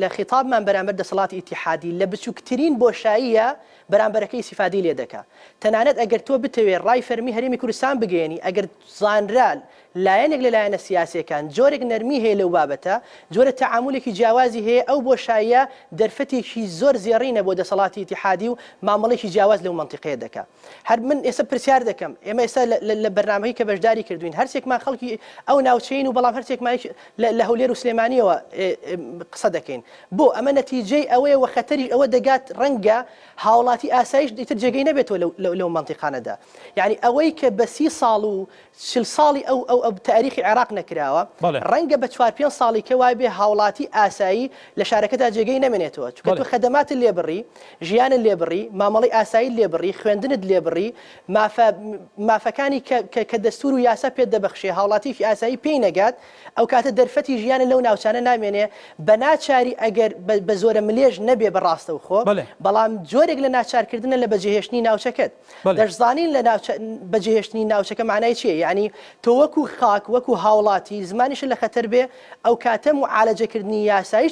لە خیتابمان بەرامبەر دەسەڵاتی ئیتیحادی لە بچووکترین بۆشاییە بەرامبەرەکەی سیفادی لێ دەکا. تەنانەت ئەگەر تۆ بتەوێت ڕای فەرمی هەرێمی کوردستان بگەێنی ئەگەر زانرا لایەنێک لە لایەنە سیاسیەکان جۆرێک نەرمی هەیە لەو بابەتە، جۆرە تەعاملێکی جیاوازی هەیە، ئەو بۆشاییە دەرفەتێکی زۆر زێڕینە بۆ دەسەڵاتی ئیتیحادی و مامەڵێکی جیاواز لەو منتیقەیە دەکا. هەر من ئێستا پرسیار دەکەم، ئێمە ئێستا لە بەرنامەی کە بەشداری کردوین هەرسێکمان خەڵکی ئەو ناوچەین و بەڵام هەرسێکمان لە هەولێر و سلێمانیەوە قسە دەکەین. بۆ ئەمە نەتیجەی ئەوەیە و خەتەری ئەوە دەگات ڕەنگە هاوڵاتی ئاسایش دیتر جێگەی نەبێتەوە لەو منتیقانەدا. یعنی ئەوەی کە بە 30 ساڵ و 40 ساڵی ئەو تاریخی عێراق نەکراوە ڕەنگە بە 4-5 ساڵی کە وای بێ هاوڵاتی ئاسایی لە شارەکەدا جێگەی نەمێنێتەوە. چونکە تو خەدەماتت لێبڕی، ژیانت لێبڕی، مامەڵی ئاسایی لێبڕی، خوێندنت لێبڕی، مافەکانی کە دەستور و یاسا پێت دەبەخشێ هاوڵاتیکی ئاسایی پێی نەگات، ئەو کاتە دەرفەتی ژیانە لەو ناوچانە نامێنێ بە ناچاری ئەگەر بە زۆرە ملێژ نەبێ بەڕاستە و خۆ، بەڵام جۆرێک لە ناچارکردنە لە بەجێهێشتنی ناوچەکەت. دەشزانین لە بەجێهێشتنی ناوچەکە معنای چییە؟ یعنی تۆ وەکو خاک وەکو هاوڵاتی زمانیش لە خەتەر بێ ئەو کاتە معالەجەکردنی یاسایی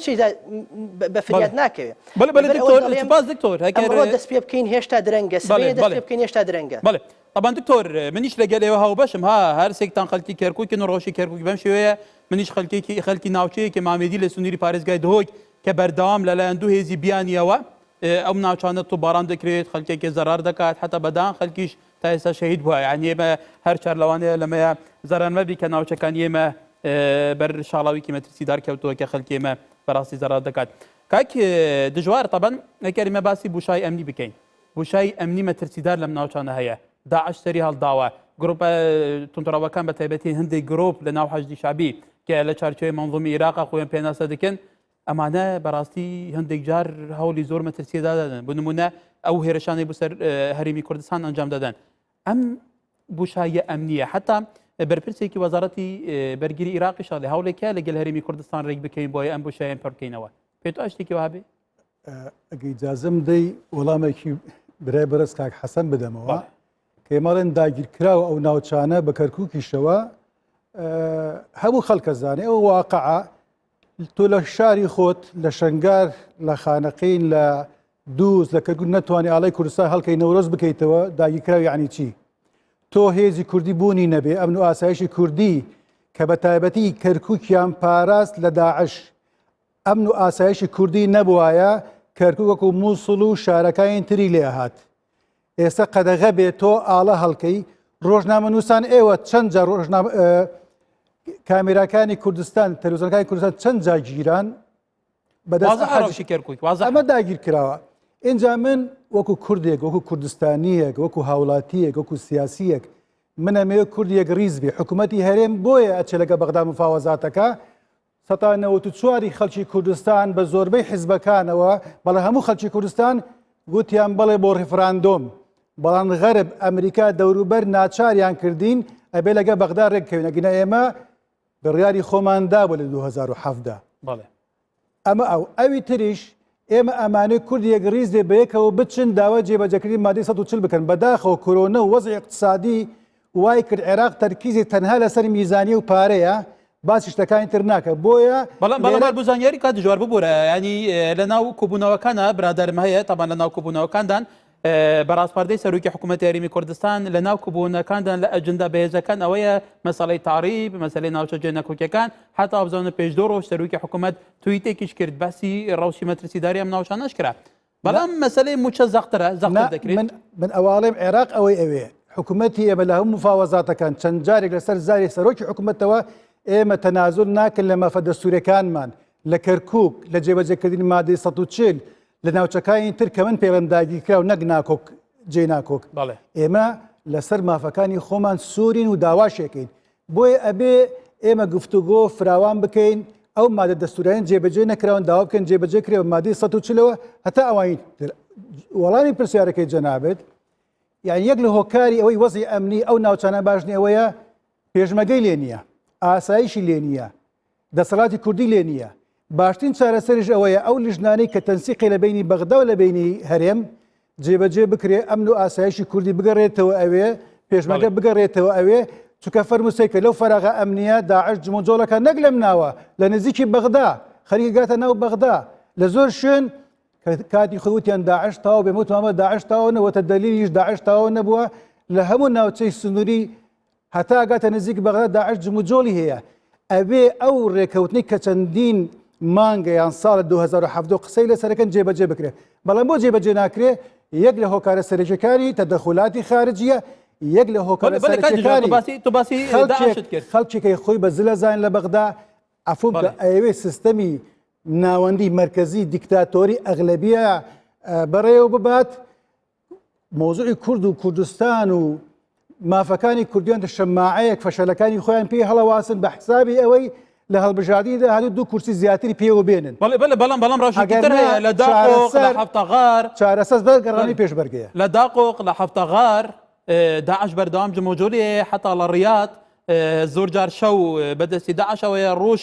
بە فریاد ناکەوێت. ئەمڕۆ دەست پێ بکەین هێشتا درەنگە، سبەیە دەست پێ بکەین هێشتا درەنگە. طبعا دکتۆر منیش لەگەلەوە هاوبەشم ها هەرسێکتان خەڵکی کەرکووکی ڕۆژی کەرکووک بەم شێوەیە منیش خەڵکی ناوچەیەکی مامێدی لە سنووری پارێزگای دهۆک کە بەردەوام لەلایەن دوو هێزی بیانیەوە ئەو ناوچانە تووباران دەکرێت خەڵکێکی زەرار دەکات حتا بەدان خەڵکیش تا ئێستا شەهید بووە. یعنی ئێمە هەر چار لەوانەیە لەمەیە زەران مەبی کە ناوچەکانی ئێمە بەر شاڵاویکی مەترسیدار کەوتووە کە خەڵکی ئێمە بەڕاستی زەرار دەکات. کاک دژوار طبعا ئەگەر ئێمە باسی بوشای ئەمنی بکەین، بوشای ئەمنی مەترسیدار لەم ناوچانە هەیە، داعش سەری هەڵداوە، گروپە تونتڕاوەکان بە تایبەتی هەندێک گرۆپ لە ناو حەشدی شعبی کە لە چارچێوەی مەنظومی عێراقا خۆیان پێناسە دەکەن، ئەمانە بەڕاستی هەندێک جار هەوڵی زۆر مەترسیەدا دەدەن. بۆ نمونە ئەو هێرشانەی بۆ سەر هەرێمی کوردستان ئەنجام دەدەن. ئەم بوشایە ئەمنیە حتا بەرپرسێکی وەزارەتی بەرگری عێراقی شاڵی هەوڵێکە لەگەڵ هەرێمی کوردستان ڕێک بکەین بۆیە ئەم بوشایەن پڕ بکەینەوە. پێت ئاشتێکی وابێ؟ ئەگەی ئیجازەم دەی وەڵامێکی برای بەرز کاک حەسەن بدەمەوە کە ئێمەڵێن داگیرکراوە ئەو ناوچانە بە کەرکووکیشەوە هەموو خەڵکە زانێ ئەو واقعە تۆ لە شاری خۆت لە شەنگار لە خانەقین لە دووس لە کەرکووک نەتوانانی ئاڵای کوردستان هەڵکەی نەورۆز بکەیتەوە داگیرکراوی یعنی چی؟ تۆ هێزی کوردی بوونی نەبێ ئەمن و ئاسایشی کوردی کە بە تایبەتی کەرکووکیان پاراست لە داعش ئەمن و ئاسایشی کوردی نەبوایە کەرکووک وەکو مووسڵ و شارەکانی تری لێ هات. ئێستا قەدەغە بێت تۆ ئاڵە هەڵکەی ڕۆژنامە نووسان ئێوە چەند جار کامێراکانی کوردستان تەلەڤیزیۆنەکانی کوردستان چەند جا گیران بەدەست حەجی کەرکووک ئەمە داگیر کراوە. اینجا من وەکو کوردێک وەکو کوردستانیەک وەکو هاوڵاتیەک وەکو سیاسیەک منەمەوێت کوردیەک ریز بێ حکوومەتی هەرێم بۆیە ئەچێ لەگە بەغدا مفاوەزاتەکە 1994 خەڵکی کوردستان بە زۆربەی حیزبەکانەوە بەڵام هەموو خەڵکی کوردستان گوتیان بەڵێ بۆ ڕیفراندۆم، بەڵام غەرب ئەمریکا دەوروبەر ناچاریان کردین ئەبێ لەگە بەغدا ڕێککەوین. ئەگەنە ئێمە بڕیاری خۆماندا بۆ لە 2007دا ئەمە ئەوی تریش ئێمە ئەمانەی کوردیەک ریز دێ بەیەکەوە بچن داوا جێبەجەکردنی مادەی 140 بکەن. بەداخەوە کۆرۆنە و وەزعی اقتصادی وای کرد عێراق تەرکیزی تەنها لەسەر میزانی و پارەیە، باسی شتەکانی تر ناکە. بۆیە بەڵام بزانیاری کات دژوار ببوورە ینی لە ناو کۆبوونەوەکانە برادرم هەیە تابان لە ناو کۆبوونەوەکاندان بەڕاستپاردەی سەرۆکی حکوومەتی هەرێمی کوردستان لە ناو کۆبوونەکاندان لە ئەجندا بەهێزەکان ئەوەیە مەسەڵەی تاریب مەسەلەی ناوچە جێنەکۆکیەکان حتا ئەبزانە پێش 2 ڕۆژ سەرۆکی حکوومەت تویتێکیش کرد باسی ڕەوشی مەترسیداری ئەم ناوچانەش کرا. بەڵام مەسەلەی موچە زەخترە زەختر دەکرێت. من ئەواڵێم عێراق ئەوەی ئەوێ حکوومەتی ئێمە لە هەموو مفاوەزاتەکان چەند جارێک لەسەر زاری سەرۆکی حکوومەتەوە ئێمە تەنازل ناکەن لە مەفە دەستوورەکانمان لە کەرکووک لە جێبەجێکردنی مادەی 140 لە ناوچەکانی تر کە من پەیوەندیداگیرکرا و نەک ناکۆک جێ ناکۆک. ئێمە لەسەر مافەکانی خۆمان سوورین و داواشێکین. بۆیە ئەبێ ئێمە گفتوگۆ فراوان بکەین ئەو مادە دەستوریان جێبەجێ نەکراون داوا بکەن جێبەجێ کرێەوە مادەی 140ەوە هەتا ئەوانی وەڵامی پرسیارەکەی جەنابێت یعنی یەک لە هۆکاری ئەوەی وەزی ئەمنی ئەو ناوچانە باشنی ئەوەیە پێشمەگەی لێ نییە ئاسایشی لێ نییە دەسەڵاتی کوردی لێ نییە باشترین چارەسەرش ئەوەیە ئەو لیژنانەی کە تەنسیقی لە بینی بەغدا و لە بینی هەرێم جێبەجێ بکرێ ئەمن و ئاسایشی کوردی بگەڕێتەوە ئەوێ پێشمەگە بگەڕێتەوە ئەوێ چونکە فەرموسەیکە لەو فەرەغە ئەمنیە داعش جموجۆڵەکە نەک لەم ناوە لە نزیکی بەغدا خەریکە گاتە ناو بەغدا لە زۆر شوێن کاتی خودوتیان داعش تاوە بێ وتمامە داعش تاوە نەوەتە دەلیلیش داعش تاوە نەبووە لە هەموو ناوچەی سنووری هەتا گاتە نزیک بەغدا داعش جموجۆڵی هەیە ئەبێ ئەو ڕێکەوتنی کە چەندین مانگە یان ساڵە 2007 قسەی لەسەرەکەن جێبەجێ بکرێ بەڵام بۆ جێبەجێ ناکرێ یەک لە هۆکارە سەرەکیەکانی تەدەخولاتی خارجیە یەک لە هۆکارە سەرەکیەکانی خەڵکێکی خۆی بە زلە زاین لە بەغدا ئەفوم کە ئەوێ سیستەمی ناوەندی مرکزی دیکتاتۆری ئەغلبیە بەڕێوە ببات مۆزوعی کورد و کوردستان و مافەکانی کوردیان شەماعەیەک فەشەلەکانی خۆیان پێی هەڵەواسن بە حسابی ئەوەی لە هەڵبژاردننیدا هەلو دوو کورسی زیاتری پێوە بێنن بەڵام ڕۆژتر لە داقۆق لە هەفتەغار چارەسەر بەرگەڕانی پێشبەرگەیە لە داقۆق لە هەفتەغار داعش بەردەوام جمۆجۆری حتا لە ڕیاد زۆر جار شەو بەدەستی داعشەوەیە ڕۆژ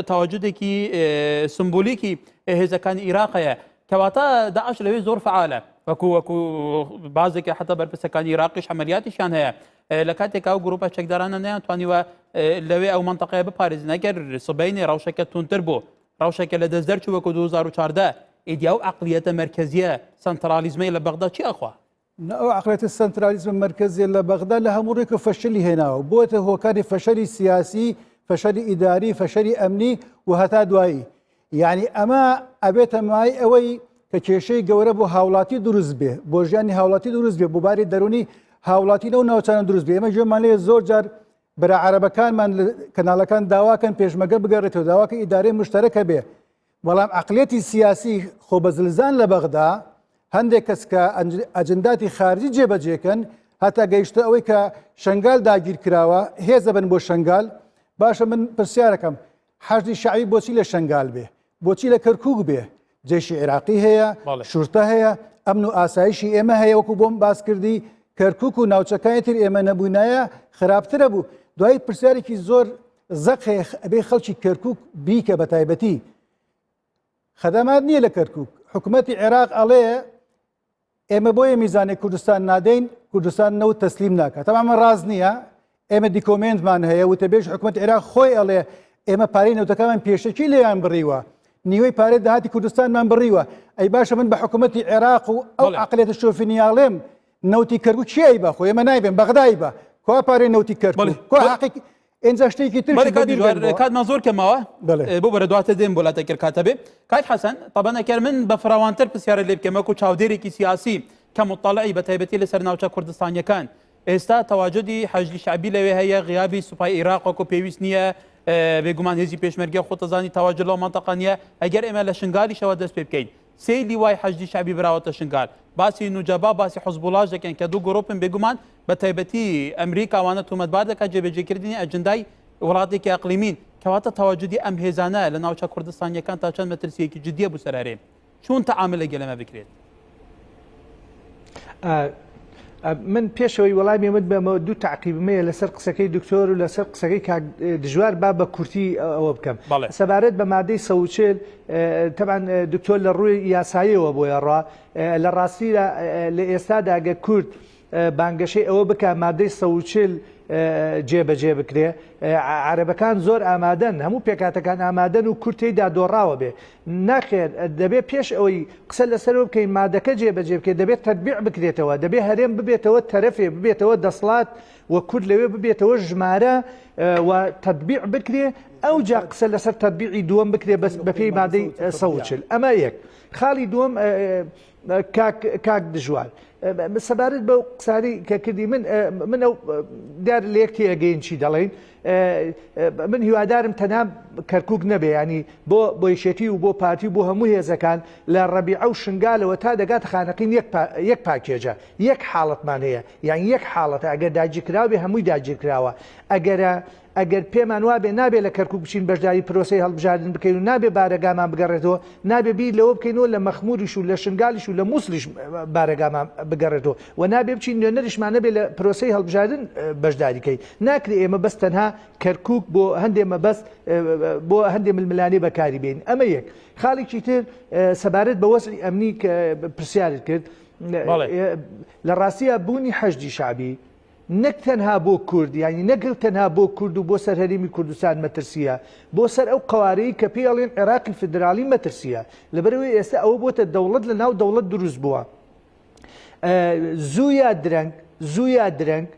تەواجودێکی سمبولیکی هێزەکانی عێراقەیە کەواتە داعش لەوێ زۆر فعالە وەکو بازێکی حتا بەرپرسەکانی عێراقیش عەمەلیاتیشیان هەیە لە کاتێکا ئەو گروپە چەکدارانە نەیانتوانیوە لەوێ ئەو منتەقەیە بپارێزن ئەگەر سبەینێ ڕەوشەکە تونتر بوو ڕەوشەکە لە دەست دەرچوو وەکو 2014 ئیدیا و عەقلیەتە مەرکەزیە سەنترالیزمەی لە بەغدا چی ئەخوا؟ ئەو عقلێتە سنترالیزم مرکزیە لە بەغدا لە هەموو ڕێک و فەشلی هێناوە بۆتە هۆکاری فەشەری سیاسی فەشەری ئیداری فەشەری ئەمنی و هەتا دوایی یعنی ئەمە ئەبێتە مای ئەوەی کە کێشەی گەورە بۆ هاوڵاتی دروست بێ بۆ ژیانی هاوڵاتی دروست بێ بۆ باری دەرونی هاوڵاتی لەو ناوچانە دروست بێ ئێمە ژێمان لێ زۆر جار بەرە عەرەبەکانمان کەناڵەکان داواکەن پێشمەگە بگەڕێتەوە داواکە ئیدارەی مشتەرەکە بێ بەڵام عقلێتی سیاسی خۆبەزلزان لە بەغدا هەندێک کەس کە ئەجنداتی خارجی جێبەجێکەن هەتا گەیشتە ئەوەی کە شنگال داگیر کراوە هێزە بن بۆ شنگال باشە من پرسیارەکەم حەشدی شعبی بۆچی لە شنگال بێ بۆچی لە کەرکووک بێ جێشی عێراقی هەیە شورتە هەیە ئەمن و ئاسایشی ئێمە هەیە وەکو بۆم باس کردی کەرکووک و ناوچەکانی تر ئێمە نەبوونایە خراپترە بوو دوای پرسیارێکی زۆر زەقێ ئەبێ خەڵکی کەرکووک بیکە بە تایبەتی خەدەمات نییە لە کەرکووک حکوومەتی عێراق ئەڵێ ئێمە بۆیە میزانی کوردستان نادەین کوردستان نەوت تەسلیم ناکات تەمامە ڕاز نییە ئێمە دیکۆمنتمان هەیە وتەبێژ حکوومەت عێراق خۆی ئەڵێ ئێمە پارەی نەوتەکەمان پێشەکی لێیان بڕیوە نیوەی پارێ داهاتی کوردستانمان بڕیوە ئەی باشە من بە حکوومەتی عێراق و ئەو عقلێتە شۆفینیاڵێم نەوتی کەرکووک چیایی بە خۆ ئێمە نایبێن بەغدای بە کوا پارەی نەوتی کەرکووک کوا حەقیق ئێنجا شتێکی تر کاتمان زۆر کەماوە بۆ بەرە دواتە دێن بۆ لاتەکرد کاتە بێ کاک حەسەن طبعا ئەگەر من بە فراوانتر پرسیارە لێ بکەم وەکو چاودێرێکی سیاسی کە مطلعی بە تایبەتی لەسەر ناوچە کوردستانیەکان ئێستا تەواجدی حەشدی شعبی لەوێ هەیە غیابی سوپای عێراق وەکو پێویست نییە بێگومان هێزی پێشمەرگە خۆتەزانی تەواجد لەو منتەقە نییە ئەگەر ئێمە لە شنگالیشەوە دەست پێ بکەین سەیلی وای حەشدی شعبی براوەتە شنگال باسی نوجەبا باسی حزبوڵاش دەکەن کە دوو گرۆپن بێگومان بە تایبەتی ئەمریکاوانە تومەتبار دەکات جێبەجێکردنی ئەجندای وڵاتێکی ئەقلیمین کەواتە تەواجدی ئەم هێزانە لە ناوچە کوردستانیەکان تا چەند مەترسیەکی جدیە بوو سەرارێ چۆن تەعامل لەگەڵ ئەمە بکرێت من پێشەوەی وەڵامی من بەمە دوو تعقیبمەیە لەسەر قسەکەی دکتۆر و لەسەر قسەکەی دژوار با بە کورتی ئەوە بکەم سەبارەت بە مادەی سەوچێل تەبان دکتۆر لە ڕووی یاساییەوە بۆیە ڕوا لە ڕاستیدا لە ئێستادا ئەگە کورد بانگەشەی ئەوە بکە مادەی سەوچێل جێبەجێ بکرێ عەرەبەکان زۆر ئامادەن هەموو پێکاتەکان ئامادەن و کورتیدا دۆڕاوە بێ ناخێر دەبێت پێش ئەوەی قسە لەسەرەوە بکەین مادەکە جێبەجێ بکرێت دەبێت تەتبیع بکرێتەوە دەبێت هەرێم ببێتەوە تەرەفێ ببێتەوە دەسڵات و کورد لەوێ ببێتەوە ژمارە و تەتبیع بکرێ ئەو جا قسە لەسەر تەتبیعی دووەم بکرێ بە پێی مادەی سەوچل ئەمە یەک خاڵی دووەم کاک دژوار سەبارەت بەو قساری کە کردی من ئەو دیار لە یەکتی ئەگەین چی دەڵێن من هیوادارم تەنها کەرکووک نەبێ ینی بۆ بۆیشێتی و بۆ پارتی بۆ هەموو هێزەکان لە ڕەبیعە و شنگالەوە تا دەگات خانەقین یەک پاکێجە یەک حاڵەتمان هەیە یان یەک حاڵەتە ئەگەر داگیرکراوە بێ هەمووی داگیرکراوە ئەگەرە ئەگەر پێمان وابێ نابێت لە کەرکووک بچین بەشداری پرۆسی هەڵبژاردن بکەین و نابێ بارەگامان بگەڕێتەوە نابێ بیر لەوە بکەینەوە لە مەخموریش و لە شنگالیش و لە مووسلیش بارەگامان بگەڕێتەوە و نابێ بچین نوێنەریشمان نەبێت لە پرۆسی هەڵبژاردن بەشداریکەی ناکرێ ئێمە بەس تەنها کەرکووک بۆ هەندێ مەبەست بۆ هەندێ ململانێ بەکاری بێن ئەمە یەک خاڵێکی تر سەبارەت بە وەزعی ئەمنی کە پرسیارت کرد لە ڕاستیە بوونی حەشدی شعبی نەک تەنها بۆ کورد یعنی نەگەڵ تەنها بۆ کورد و بۆ سەر هەرێمی کوردستان مەترسیە بۆ سەر ئەو قوارەی کە پێڵێن عێراقی فدرالی مەترسیە لەبەرەوەی ئێستا ئەوە بۆتە دەوڵەت لە ناو دەوڵەت دروست بووە زوویا درەنگ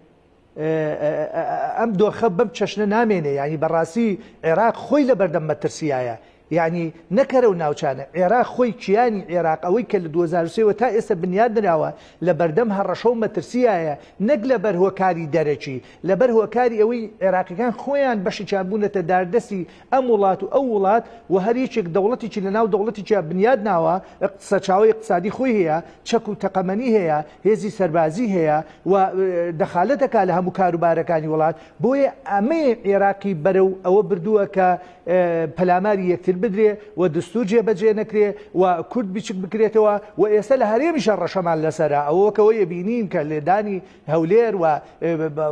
ئەم دۆخە بەم چەشنە نامێنێ ینی بەڕاستی عێراق خۆی لە بەردەم مەترسیایە یعنی نەکەرە و ناوچانە عێراق خۆی کیانی عێراق ئەوەی کە لە 2023 تا ئێستا بنیاد نراوە لە بەردەم هەڕەشە و مەترسیایە نەک لە بەر هۆکاری دەرەکی لەبەر هۆکاری ئەوەی عێراقیەکان خۆیان بەشی چابوونەتە داردەستی ئەم وڵات و ئەو وڵات و هەریەکێک دەوڵەتێکی لە ناو دەوڵەتێکی بنیاد ناوە سەرچاوی اقتصادی خۆی هەیە چەک و تەقەمەنی هەیە هێزی سەربازی هەیە و دەخالەتەکە لە هەموو کاروبارەکانی وڵات بۆیە ئەمەیە عێراقی بەرەو ئەوە بردووە کە پەلاماری یەکتر بدرێ و دستور جێبەجێ نەکرێ و کورد بیچک بکرێتەوە و ئێستا لە هەرێمیشە ڕەشەمان لەسەرا ئەوەکەوەیە بینین کە لێدانی هەولێر و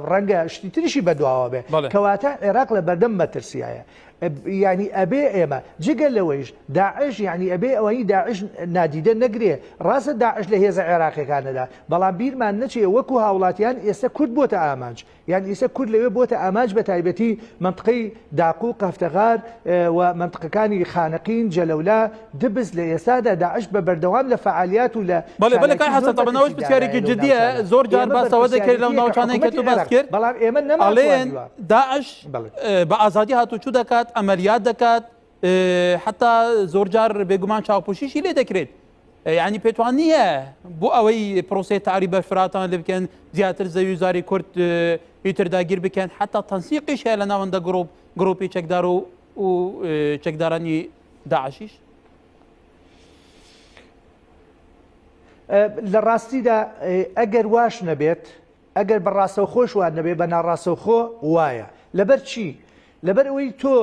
ڕەنگە شتی تریشی بەدواوە بێ کەواتە عێراق لە بەردەم مەترسیایە ینی ئەبێ ئێمە جگەل لەوەیش داعش ینی ئەبێ ئەوەی داعش نادیدە نەگرێ ڕاستە داعش لە هێزە عێراقیەکانەدا بەڵام بیرمان نەچێ وەکو هاوڵاتیان ئێستا کورد بۆتە ئامانج یان ئێستا کورد لەوێ بۆتە ئامانج بە تایبەتی منطقەی داقو قەفتەغار و منطقەکانی خانەقین جەلەولا دبز لە ئێستادا داعش بە بەردەوام لە فعالیات و لە بەڵێ کای حەسەن تەبەنەوەش پرسیارێکی جددیە زۆر جار باسەوە دەکرێت لەو ناوچانەی کە تو باس کرد بەڵام ئێمە ئەڵێن داعش بە ئازادی هاتوچوو دەکات ئەمەلیات دەکات حتا زۆر جار بێگومان چاوپۆشیشی لێ دەکرێت یعنی پێتوان نییە بۆ ئەوەی پرۆسی تعری بەرفراتان لێ بکەن زیاتر زەوی زاری کورد ئیتر داگیر بکەن حتا تەنسیقیش هەیە لە ناوەندە گرۆپی چەکدار و چەکدارانی داعشیش لە ڕاستیدا ئەگەر واش نەبێت ئەگەر بە ڕاستەو خۆش وان نەبێت بە ناڕاستەوخۆ وایە لەبەر چی لەبەر ئەوەی تۆ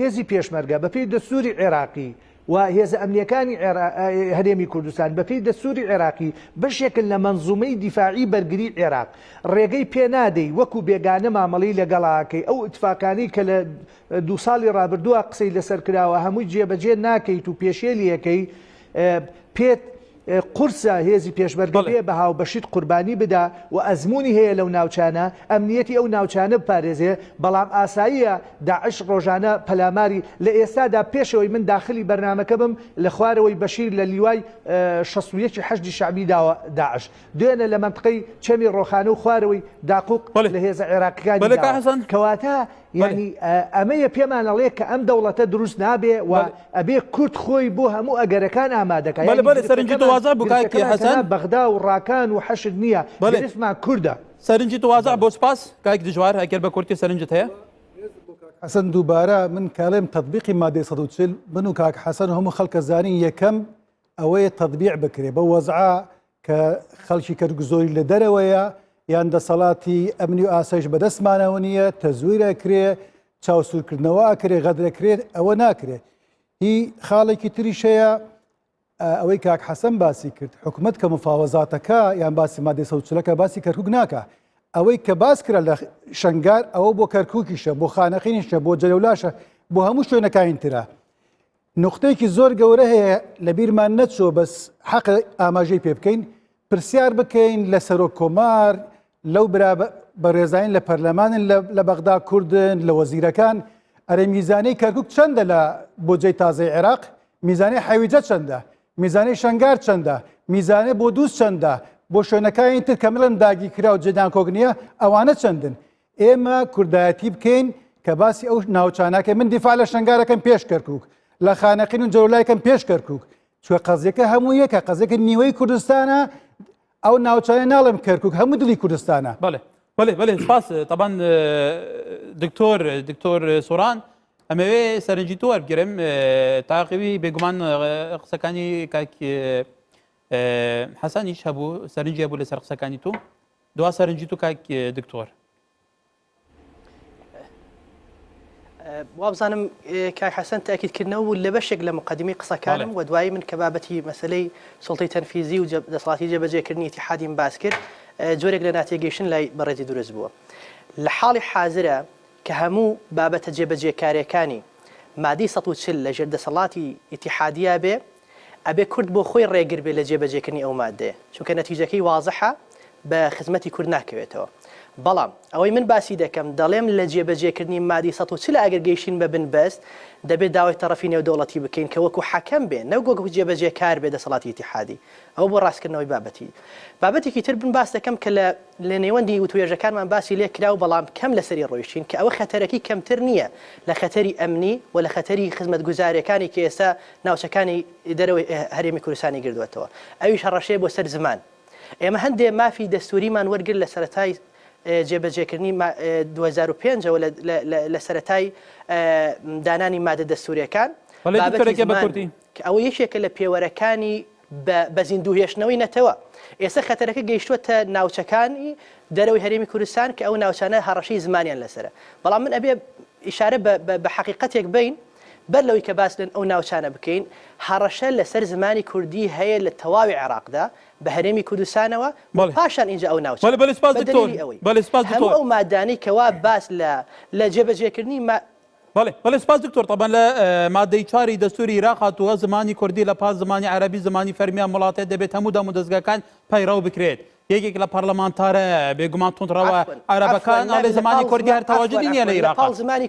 هێزی پێشمەرگە بەپێی دەستوری عێراقی و هێزە ئەمنیەکانی هەرێمی کوردستان بەپێی دەستوری عێراقی بەشێکن لە مەنزومەی دیفاعی بەرگری عێراق ڕێگەی پێنادەی وەکو بێگانە مامەڵی لەگەڵاکەی ئەو اتفاقانی کە لە 2 ساڵی ڕابردووە قسەی لەسەر کراوە هەمووی جێبەجێ ناکەیت و پێشێلیەکەی پێت قورسە هێزی پێشمەرگەڵێ بە هاو بەشیت قوربانی بدا و ئەزمموی هەیە لەو ناوچانە ئەمنیەتی ئەو ناوچانە بپارێزێ بەڵام ئاساییە داعش ڕۆژانە پەلاماری لە ئێستادا پێشەوەی من داخلی بەرنامەکە بم لە خوارەوەی بەشیر لە لیوای 16 حەشدی شعبی داوە داعش دوێنە لە منطقەی چەمی ڕۆخانە و خوارەوەی داقوق لە هێزە عێراقیەکانی کەواتە یعنی ئەمەیە پێمان ئەڵێ کە ئەم دەوڵەتە دروست نابێ و ئەبێ کورد خۆی بۆ هەموو ئەگەرەکان ئامادەکە سەرنجی توازە بکاکی حەسەن بەغدا و ڕاکان و حەشد نییە بەرفمان کووردە سەرنجی توازە بۆ سپاس کاک دژوار ئەگەر بە کورتی سەرنجت هەیە حەسەن دووبارە من کاڵێم تطبیقی مادەی 140 من و کاک حەسەن هەموو خەڵکە زانین یەکەم ئەوەیە تطبیع بکرێ بە وەزعا کە خەڵکی کەرگ زۆری لە دەرەوەیە یان دەسەڵاتی ئەمنی و ئاسایش بەدەستمانەوە نییە تەزویرەکرێ چاوسورکردنەوە ئەکرێ غەدرەکرێت ئەوە ناکرێت هی خاڵێکی تریشەیە ئەوەی کاک حەسەن باسی کرد حکوومەت کە مفاوەزاتەکە یان باسی مادەی 140 باسی کەرکووک ناکە ئەوەی کە باس کرا لە شنگار ئەوە بۆ کەرکووکیشە بۆ خانەقینیشە بۆ جەلەولاشە بۆ هەموو شوێنەکانی ترە نقطەیەکی زۆر گەورە هەیە لە بیرمان نەچۆ بەس حەق ئاماژەی پێ بکەین پرسیار بکەین لە سەرۆک کۆمار لەو بەڕێزین لە پەرلەمانن لە بەغدا کوردن لە وەزیرەکان ئەرێ میزانەی کەرکووک چەندە لە بۆجێی تازای عێراق میزانەی حەویجە چەندە میزانەی شنگار چەندە میزانەی بۆ دووس چەندە بۆ شوێنەکانی تر کە مڵم داگی کرا و جێدان کۆگنیە ئەوانە چەندن ئێمە کوردایەتی بکەین کە باسی ئەو ناوچاناکە من دیفاع لە شنگارەکەم پێش کەرکووک لە خانەقین و جەولایەکەم پێش کەرکووک چوە قەزیەکە هەموو یەکە قەزێکە نیوەی کوردستانە ئەو ناوچانە ناڵم کەرکووک هەموو دڵی کوردستانە بەڵێ سپاس طبعا دکتۆر سۆران ئەمەوێ سەرنجی تۆ وەربگرم تاقیبی بێگومان قسەکانی کاک حەسەنیش هەبوو سەرنجی هەبوو لەسەر قسەکانی تۆ دوا سەرنجی تو کاک دکتۆر وابزانم کای حەسەن تاکیدکردنەوە و لە بەشێک لە مقدمەی قسەکانم و دوایی من کە بابەتی مەسلەی سڵتەی تەنفیزی و دەسەڵاتی جێبەجێکردنی ئیتیحادیم باس کرد جۆرێک لە ناتێگەیشتن لای بەڕێزی دروست بووە لە حاڵی حازرە کە هەموو بابەتە جێبەجێکاریەکانی مادی 140 لە ژێر دەسەڵاتی ئیتیحادیا بێ ئەبێ کورد بۆ خۆی ڕێگر بێ لە جێبەجێکردنی ئەو مادەیە چونکە نەتیجەکەی وازەحە بە خزمەتی کورد ناکەوێتەوە بەڵام ئەوەی من باسی دەکەم دەڵێم لە جێبەجێکردنی مادی 140 ئەگەر گەیشتین بە بنبەست دەبێت داوای تەرەفی نێودەوڵەتی بکەین کە وەکو حەکەم بێ نەوگۆکو جێبەجێکار بێ دەسەڵاتی ئیتیحادی ئەو بۆ ڕاستکردنەوەی بابەتێکی تر بن باس دەکەم کە لە نێوەندی وتوێژەکانمان باسی لێ کرا و بەڵام کەم لەسەری ڕۆیشتین کە ئەوە خەتەرەکەی کەمتر نییە لە خەتەری ئەمنی و لە خەتەری خزمەتگوزاریەکانی کە ئێستا ناوچەکانی دەرەوەی هەرێمی کوردستانی گردووەتەوە ئەویش هەڕەشەیە بۆ سەر زمان ئێمە هەندێک مافی دەستوریمان وەرگرت لە سەرەتای جێبەجێکردنی 2005 لە سەرەتای دانانی مادە دەستوریەکان ئەوە یەکێکە لە پێوەرەکانی بە زیندوهێشتنەوەی نەتەوە ئێستا خەتەرەکە گەیشتووەتە ناوچەکانی دەرەوەی هەرێمی کوردستان کە ئەو ناوچانە هەڕەشەی زمانیان لەسرە بەڵام من ئەبێ ئیشارە بە حەقیقەتێک بین بەر لەوەی کە باس لەن ئەو ناوچانە بکەین هەڕەشە لەسەر زمانی کوردی هەیە لە تەواوی عێراقدا بە هەرێمی کوردستانەوە پاشان اینجا ئەو ناوچە هەموو ئەو مادانەی کەوا باس لە جێبەجێکردنی بەڵێ سپاس دکتۆر طبعا لە مادەی 4 دەستوری عێراق هاتووە زمانی کوردی لە پاس زمانی عەرەبی زمانی فەرمیان وڵاتێ دەبێت هەموو دەم و دەستگاکان پەیڕەو بکرێت یەکێک لە پەرلەمانتارە بێگومان تونندڕەوە عەرەبەکان ئەڵێ زمانی کوردی هەر تەواجدی نییە لە عێراق زمانی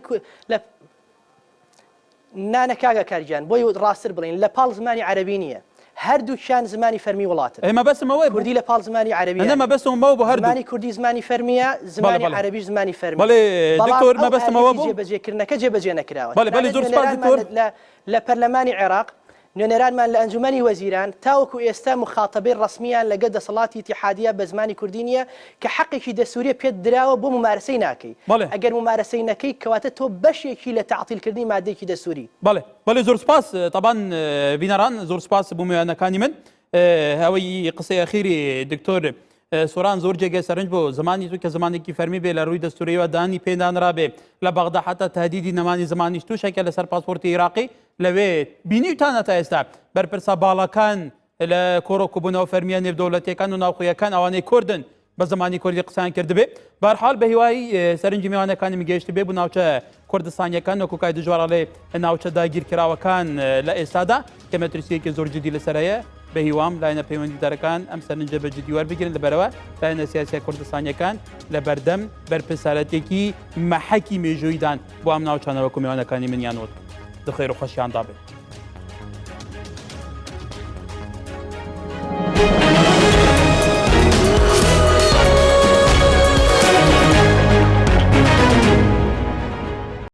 نانە کاگە کارگیان بۆی ڕاستتر بڵین لە پاڵ زمانی عەرەبی نییە هەردووکیان زمانی فەرمی وڵاتن ئێمە بەسمەوەی کوردی لە پاڵ زمانی عەرەبی نەمە بەسمەوە بۆ هەردوو زمانی کوردی زمانی فەرمیە زمانی عەرەبیش زمانی فەرمی بەڵێ دکتۆر مەبەستمەوە بوو جێبەجێکردنەکە جێبەجێ نەکراوە بەڵێ زۆر سپاس دکتۆر لە پەرلەمانی عێراق نوێنەرانمان لە ئەنجومەنی وەزیران تاوەکو ئێستا مخاتەبەی ڕسمیان لەگەڵ دەسەڵاتی ئیتیحادیە بە زمانی کوردی نییە کە حەقێکی دەستوریە پێت دراوە بۆ ممارەسەی ناکەی ئەگەر ممارەسەی نەکەی کەواتە تۆ بەشێکی لە تعتیلکردنی مادەیەکی دەستوری بەڵێ زۆر سپاس طبعاً بینەران زۆر سپاس بۆ میوانەکانی من هەوەی قسەی ئەخیری دکتۆر سۆران زۆر جێگەی سەرنج بۆ زمانی تو کە زمانێکی فەرمی بێ لە ڕووی دەستوریەوە دانی پێدانرابێ لە بەغدا حتا تهدیدی نەمانی زمانیش تووشێکە لەسەر پاسپۆرتی عێراقی لەوێ بینیتانە تا ئێستا بەرپرسە باڵەکان لە کۆڕۆکوبوونەوە فەرمیە نێودەوڵەتیەکان و ناوخۆیەکان ئەوانەی کوردن بە زمانی کوردی قسان کردبێ بەرحاڵ بە هیوای سەرنجی میوانەکانی میگەشت بێ بوو ناوچە کوردستانیەکان وەکو کای دژوارەڵێ ناوچە داگیرکراوەکان لە ئێستادا کە مەترسیەکی زۆر جدی لەسەرەیە بە هیوام لاینە پەیوەندیدارەکان ئەم سەرنجە بە جدی وەربگرن لەبەرەوە لاینە سیاسی کوردستانیەکان لە بەردەم بەرپرسارەتێکی مەحەکی مێژوویدان بۆ ئەم ناوچانە وەکو میوانەکانی منیان وت دخێر و خۆشیان دابێت